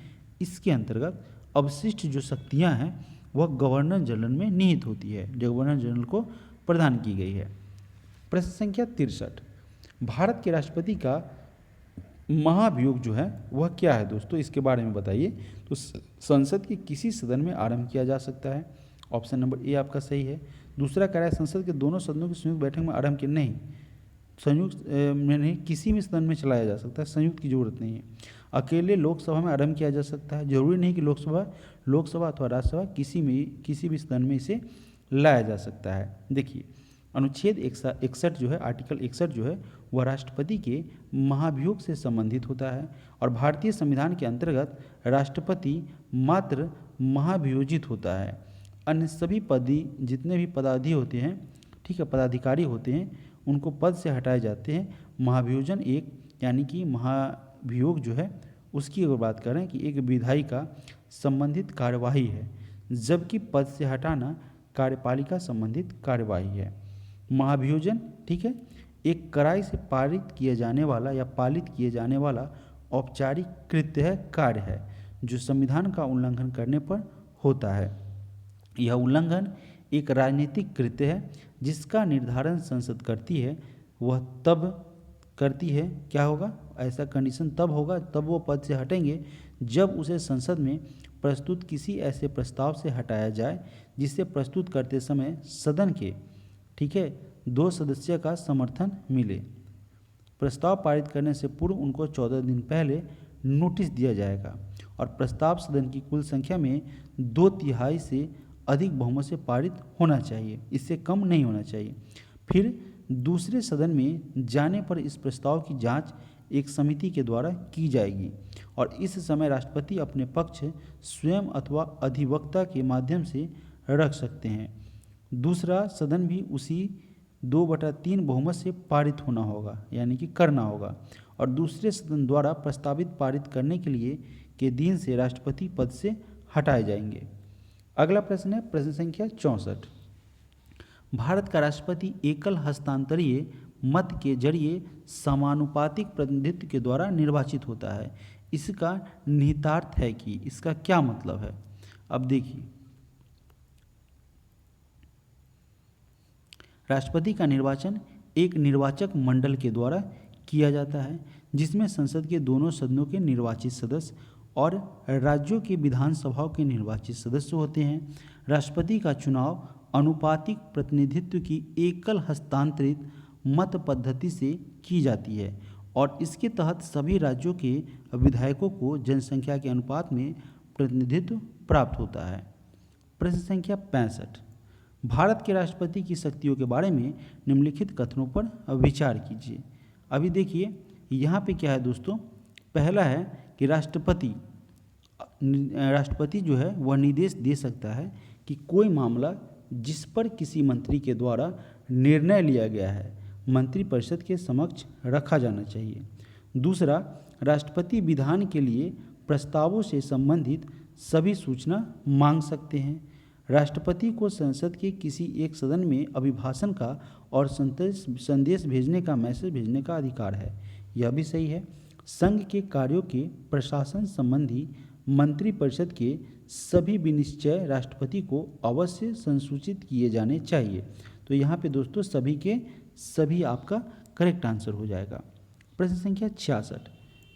इसके अंतर्गत अवशिष्ट जो शक्तियाँ हैं वह गवर्नर जनरल में निहित होती है, गवर्नर जनरल को प्रदान की गई है। प्रश्न संख्या 63। भारत के राष्ट्रपति का महाभियोग जो है वह क्या है दोस्तों? इसके बारे में बताइए। तो संसद के किसी सदन में आरंभ किया जा सकता है। ऑप्शन नंबर ए आपका सही है। दूसरा कह रहा है संसद के दोनों सदनों की संयुक्त बैठक में आरंभ किया नहीं, संयुक्त में नहीं, किसी भी सदन में चलाया जा सकता है, संयुक्त की जरूरत नहीं है। अकेले लोकसभा में आरंभ किया जा सकता है, जरूरी नहीं कि लोकसभा अथवा राज्यसभा किसी भी सदन में इसे लाया जा सकता है। देखिए अनुच्छेद 61 जो है, आर्टिकल 61 जो है वह राष्ट्रपति के महाभियोग से संबंधित होता है और भारतीय संविधान के अंतर्गत राष्ट्रपति मात्र महाभियोजित होता है। अन्य सभी जितने भी पदाधिकारी होते हैं उनको पद से हटाए जाते हैं। महाभियोजन यानी कि महाभियोग जो है उसकी अगर बात करें कि एक विधायी का संबंधित कार्यवाही है, जबकि पद से हटाना कार्यपालिका संबंधित कार्यवाही है। महाभियोजन ठीक है एक कड़ाई से पारित किया जाने वाला या पालित किए जाने वाला औपचारिक कृत्य कार्य है जो संविधान का उल्लंघन करने पर होता है। यह उल्लंघन एक राजनीतिक कृत्य है जिसका निर्धारण संसद करती है। वह तब करती है, क्या होगा ऐसा कंडीशन तब होगा, तब वो पद से हटेंगे जब उसे संसद में प्रस्तुत किसी ऐसे प्रस्ताव से हटाया जाए जिसे प्रस्तुत करते समय सदन के ठीक है, 2 सदस्य का समर्थन मिले। प्रस्ताव पारित करने से पूर्व उनको 14 दिन पहले नोटिस दिया जाएगा और प्रस्ताव सदन की कुल संख्या में 2/3 से अधिक बहुमत से पारित होना चाहिए, इससे कम नहीं होना चाहिए। फिर दूसरे सदन में जाने पर इस प्रस्ताव की जांच एक समिति के द्वारा की जाएगी और इस समय राष्ट्रपति अपने पक्ष स्वयं अथवा अधिवक्ता के माध्यम से रख सकते हैं। दूसरा सदन भी उसी 2/3 बहुमत से पारित होना होगा, यानी कि करना होगा, और दूसरे सदन द्वारा प्रस्तावित पारित करने के लिए के दिन से राष्ट्रपति पद से हटाए जाएंगे। अगला प्रश्न है प्रश्न संख्या 64। भारत का राष्ट्रपति एकल हस्तांतरीय मत के जरिए समानुपातिक प्रतिनिधित्व के द्वारा निर्वाचित होता है। इसका निहितार्थ है कि इसका क्या मतलब है। अब देखिए, राष्ट्रपति का निर्वाचन एक निर्वाचक मंडल के द्वारा किया जाता है जिसमें संसद के दोनों सदनों के निर्वाचित सदस्य और राज्यों के विधानसभाओं के निर्वाचित सदस्य होते हैं। राष्ट्रपति का चुनाव अनुपातिक प्रतिनिधित्व की एकल हस्तांतरित मत पद्धति से की जाती है और इसके तहत सभी राज्यों के विधायकों को जनसंख्या के अनुपात में प्रतिनिधित्व प्राप्त होता है। प्रश्न संख्या 65। भारत के राष्ट्रपति की शक्तियों के बारे में निम्नलिखित कथनों पर विचार कीजिए। अभी देखिए यहाँ पे क्या है दोस्तों, पहला है कि राष्ट्रपति जो है वह निर्देश दे सकता है कि कोई मामला जिस पर किसी मंत्री के द्वारा निर्णय लिया गया है मंत्रिपरिषद के समक्ष रखा जाना चाहिए। दूसरा, राष्ट्रपति विधान के लिए प्रस्तावों से संबंधित सभी सूचना मांग सकते हैं। राष्ट्रपति को संसद के किसी एक सदन में अभिभाषण का और संदेश भेजने का मैसेज भेजने का अधिकार है, यह भी सही है। संघ के कार्यों के प्रशासन संबंधी मंत्रिपरिषद के सभी विनिश्चय राष्ट्रपति को अवश्य संसूचित किए जाने चाहिए। तो यहाँ पे दोस्तों सभी के सभी आपका करेक्ट आंसर हो जाएगा। प्रश्न संख्या 66।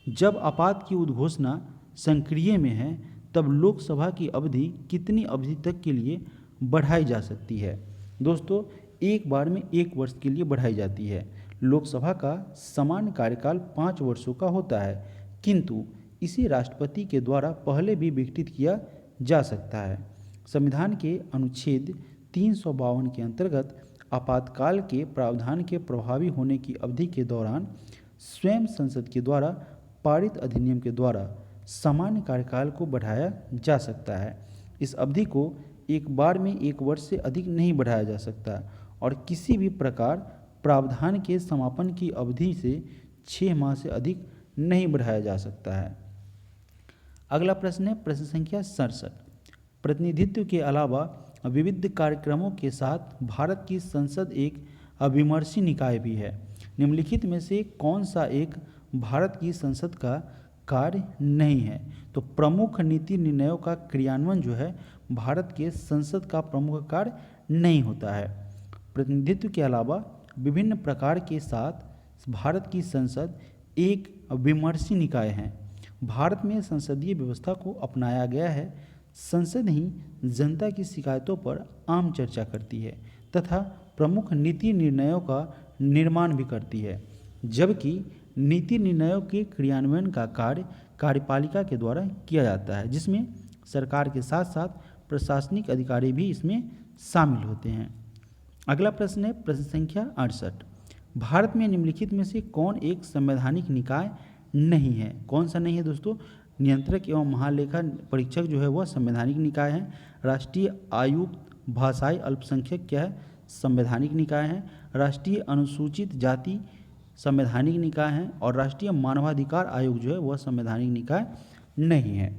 जब आपात की उद्घोषणा संक्रिय में है तब लोकसभा की अवधि कितनी अवधि तक के लिए बढ़ाई जा सकती है। दोस्तों एक बार में 1 वर्ष के लिए बढ़ाई जाती है। लोकसभा का सामान्य कार्यकाल 5 वर्षों का होता है, किंतु इसे राष्ट्रपति के द्वारा पहले भी विघटित किया जा सकता है। संविधान के अनुच्छेद 352 के अंतर्गत आपातकाल के प्रावधान के प्रभावी होने की अवधि के दौरान स्वयं संसद के द्वारा पारित अधिनियम के द्वारा सामान्य कार्यकाल को बढ़ाया जा सकता है। इस अवधि को एक बार में 1 वर्ष से अधिक नहीं बढ़ाया जा सकता और किसी भी प्रकार प्रावधान के समापन की अवधि से 6 माह से अधिक नहीं बढ़ाया जा सकता है। अगला प्रश्न है प्रश्न संख्या 67। प्रतिनिधित्व के अलावा विविध कार्यक्रमों के साथ भारत की संसद एक विमर्शी निकाय भी है। निम्नलिखित में से कौन सा एक भारत की संसद का कार्य नहीं है। तो प्रमुख नीति निर्णयों का क्रियान्वयन जो है भारत के संसद का प्रमुख कार्य नहीं होता है। प्रतिनिधित्व के अलावा विभिन्न प्रकार के साथ भारत की संसद एक विमर्शी निकाय है। भारत में संसदीय व्यवस्था को अपनाया गया है। संसद ही जनता की शिकायतों पर आम चर्चा करती है तथा प्रमुख नीति निर्णयों का निर्माण भी करती है, जबकि नीति निर्णयों के क्रियान्वयन का कार्य कार्यपालिका के द्वारा किया जाता है, जिसमें सरकार के साथ साथ प्रशासनिक अधिकारी भी इसमें शामिल होते हैं। अगला प्रश्न है प्रश्न संख्या 68। भारत में निम्नलिखित में से कौन एक संवैधानिक निकाय नहीं है। कौन सा नहीं है दोस्तों? नियंत्रक एवं महालेखा परीक्षक जो है वह संवैधानिक निकाय है। राष्ट्रीय आयुक्त भाषाई अल्पसंख्यक क्या है? संवैधानिक निकाय है। राष्ट्रीय अनुसूचित जाति संवैधानिक निकाय है और राष्ट्रीय मानवाधिकार आयोग जो है वह संवैधानिक निकाय नहीं है।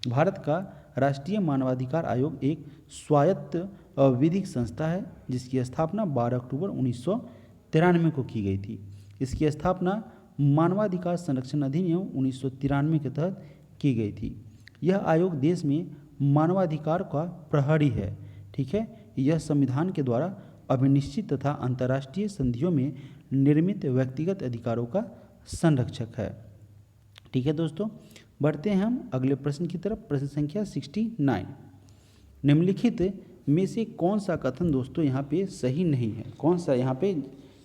भारत का राष्ट्रीय मानवाधिकार आयोग एक स्वायत्त विधिक संस्था है जिसकी स्थापना 12 अक्टूबर 1993 को की गई थी। इसकी स्थापना मानवाधिकार संरक्षण अधिनियम 1993 के तहत की गई थी। यह आयोग देश में मानवाधिकार का प्रहरी है। ठीक है, यह संविधान के द्वारा अभिनिश्चित तथा अंतर्राष्ट्रीय संधियों में निर्मित व्यक्तिगत अधिकारों का संरक्षक है। ठीक है दोस्तों, बढ़ते हैं हम अगले प्रश्न की तरफ। प्रश्न संख्या 69। निम्नलिखित में से कौन सा कथन दोस्तों यहाँ पे सही नहीं है? कौन सा, यहाँ पे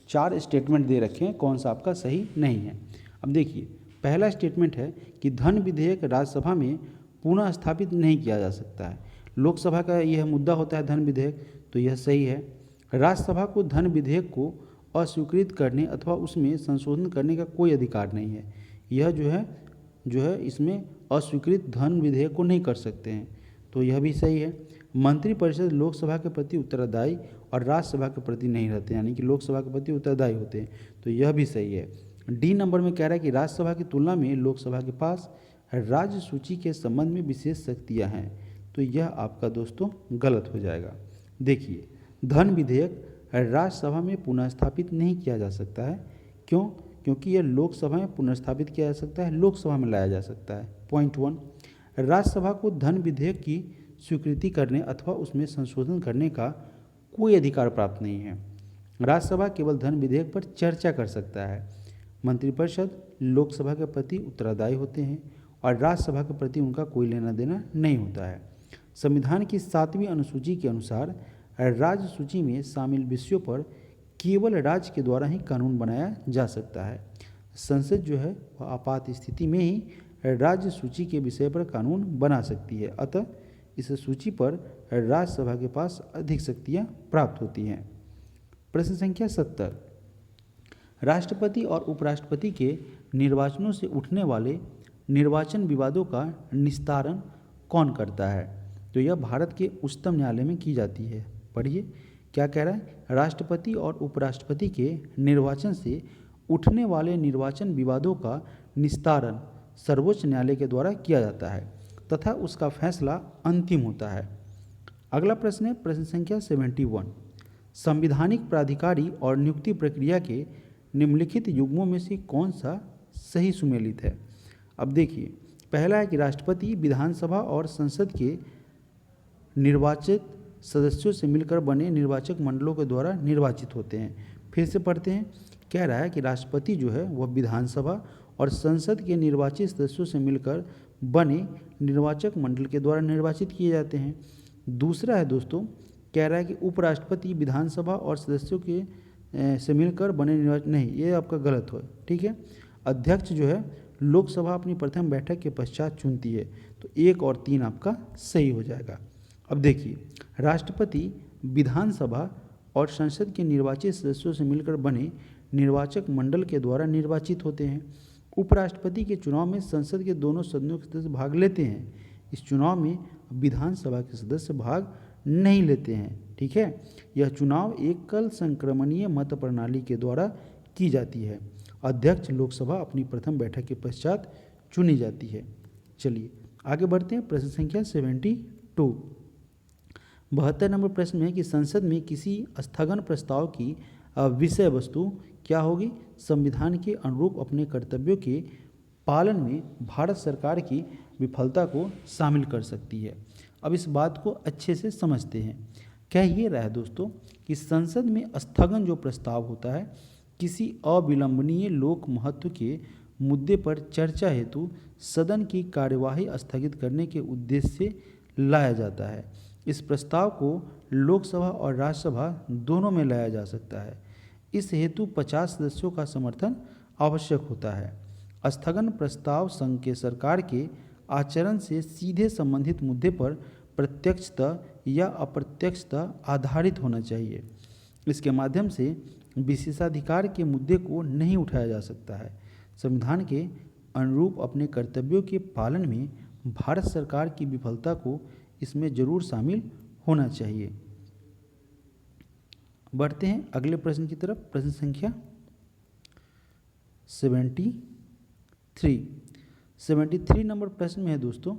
4 स्टेटमेंट दे रखे हैं, कौन सा आपका सही नहीं है? अब देखिए, पहला स्टेटमेंट है कि धन विधेयक राज्यसभा में पुनः स्थापित नहीं किया जा सकता है। लोकसभा का यह मुद्दा होता है धन विधेयक, तो यह सही है। राज्यसभा को धन विधेयक को अस्वीकृत करने अथवा उसमें संशोधन करने का कोई अधिकार नहीं है। यह जो है इसमें अस्वीकृत धन विधेयक को नहीं कर सकते हैं, तो यह भी सही है। मंत्रिपरिषद लोकसभा के प्रति उत्तरदायी और राज्यसभा के प्रति नहीं रहते, यानी कि लोकसभा के प्रति उत्तरदायी होते हैं, तो यह भी सही है। डी नंबर में कह रहा है कि राज्यसभा की तुलना में लोकसभा के पास राज्य सूची के संबंध में विशेष शक्तियाँ हैं, तो यह आपका दोस्तों गलत हो जाएगा। देखिए, धन विधेयक राज्यसभा में पुनः स्थापित नहीं किया जा सकता है। क्यों? क्योंकि यह लोकसभा में पुनर्स्थापित किया जा सकता है, लोकसभा में लाया जा सकता है। पॉइंट 1, राज्यसभा को धन विधेयक की स्वीकृति करने अथवा उसमें संशोधन करने का कोई अधिकार प्राप्त नहीं है। राज्यसभा केवल धन विधेयक पर चर्चा कर सकता है। मंत्रिपरिषद लोकसभा के प्रति उत्तरदायी होते हैं और राज्यसभा के प्रति उनका कोई लेना देना नहीं होता है। संविधान की 7वीं अनुसूची के अनुसार राज्य सूची में शामिल विषयों पर केवल राज्य के द्वारा ही कानून बनाया जा सकता है। संसद जो है वह आपात स्थिति में ही राज्य सूची के विषय पर कानून बना सकती है, अतः इस सूची पर राज्यसभा के पास अधिक शक्तियाँ प्राप्त होती हैं। प्रश्न संख्या 70, राष्ट्रपति और उपराष्ट्रपति के निर्वाचनों से उठने वाले निर्वाचन विवादों का निस्तारण कौन करता है? तो यह भारत के उच्चतम न्यायालय में की जाती है। पढ़िए क्या कह रहा है, राष्ट्रपति और उपराष्ट्रपति के निर्वाचन से उठने वाले निर्वाचन विवादों का निस्तारण सर्वोच्च न्यायालय के द्वारा किया जाता है तथा उसका फैसला अंतिम होता है। अगला प्रश्न है प्रश्न संख्या 71, संवैधानिक प्राधिकारी और नियुक्ति प्रक्रिया के निम्नलिखित युग्मों में से कौन सा सही सुमेलित है? अब देखिए, पहला है कि राष्ट्रपति विधानसभा और संसद के निर्वाचित सदस्यों से मिलकर बने निर्वाचक मंडलों के द्वारा निर्वाचित होते हैं। फिर से पढ़ते हैं, कह रहा है कि राष्ट्रपति जो है वह विधानसभा और संसद के निर्वाचित सदस्यों से मिलकर बने निर्वाचक मंडल के द्वारा निर्वाचित किए जाते हैं। दूसरा है दोस्तों, कह रहा है कि उपराष्ट्रपति विधानसभा और सदस्यों के से मिलकर बने निर्वाचन, नहीं, ये आपका गलत हो, ठीक है। अध्यक्ष जो है लोकसभा अपनी प्रथम बैठक के पश्चात चुनती है, तो 1 और 3 आपका सही हो जाएगा। अब देखिए, राष्ट्रपति विधानसभा और संसद के निर्वाचित सदस्यों से मिलकर बने निर्वाचक मंडल के द्वारा निर्वाचित होते हैं। उपराष्ट्रपति के चुनाव में संसद के दोनों सदनों के सदस्य भाग लेते हैं। इस चुनाव में विधानसभा के सदस्य भाग नहीं लेते हैं, ठीक है। यह चुनाव एकल संक्रमणीय मत प्रणाली के द्वारा की जाती है। अध्यक्ष लोकसभा अपनी प्रथम बैठक के पश्चात चुनी जाती है। चलिए आगे बढ़ते हैं। प्रश्न संख्या 72, 72 नंबर प्रश्न में है कि संसद में किसी स्थगन प्रस्ताव की विषय वस्तु क्या होगी? संविधान के अनुरूप अपने कर्तव्यों के पालन में भारत सरकार की विफलता को शामिल कर सकती है। अब इस बात को अच्छे से समझते हैं। कह ये रहा है दोस्तों कि संसद में स्थगन जो प्रस्ताव होता है किसी अविलंबनीय लोक महत्व के मुद्दे पर चर्चा हेतु सदन की कार्यवाही स्थगित करने के उद्देश्य से लाया जाता है। इस प्रस्ताव को लोकसभा और राज्यसभा दोनों में लाया जा सकता है। इस हेतु 50 सदस्यों का समर्थन आवश्यक होता है। स्थगन प्रस्ताव संघ के सरकार के आचरण से सीधे संबंधित मुद्दे पर प्रत्यक्षतः या अप्रत्यक्षतः आधारित होना चाहिए। इसके माध्यम से विशेषाधिकार के मुद्दे को नहीं उठाया जा सकता है। संविधान के अनुरूप अपने कर्तव्यों के पालन में भारत सरकार की विफलता को इसमें जरूर शामिल होना चाहिए। बढ़ते हैं अगले प्रश्न की तरफ। प्रश्न संख्या 73 नंबर प्रश्न में है दोस्तों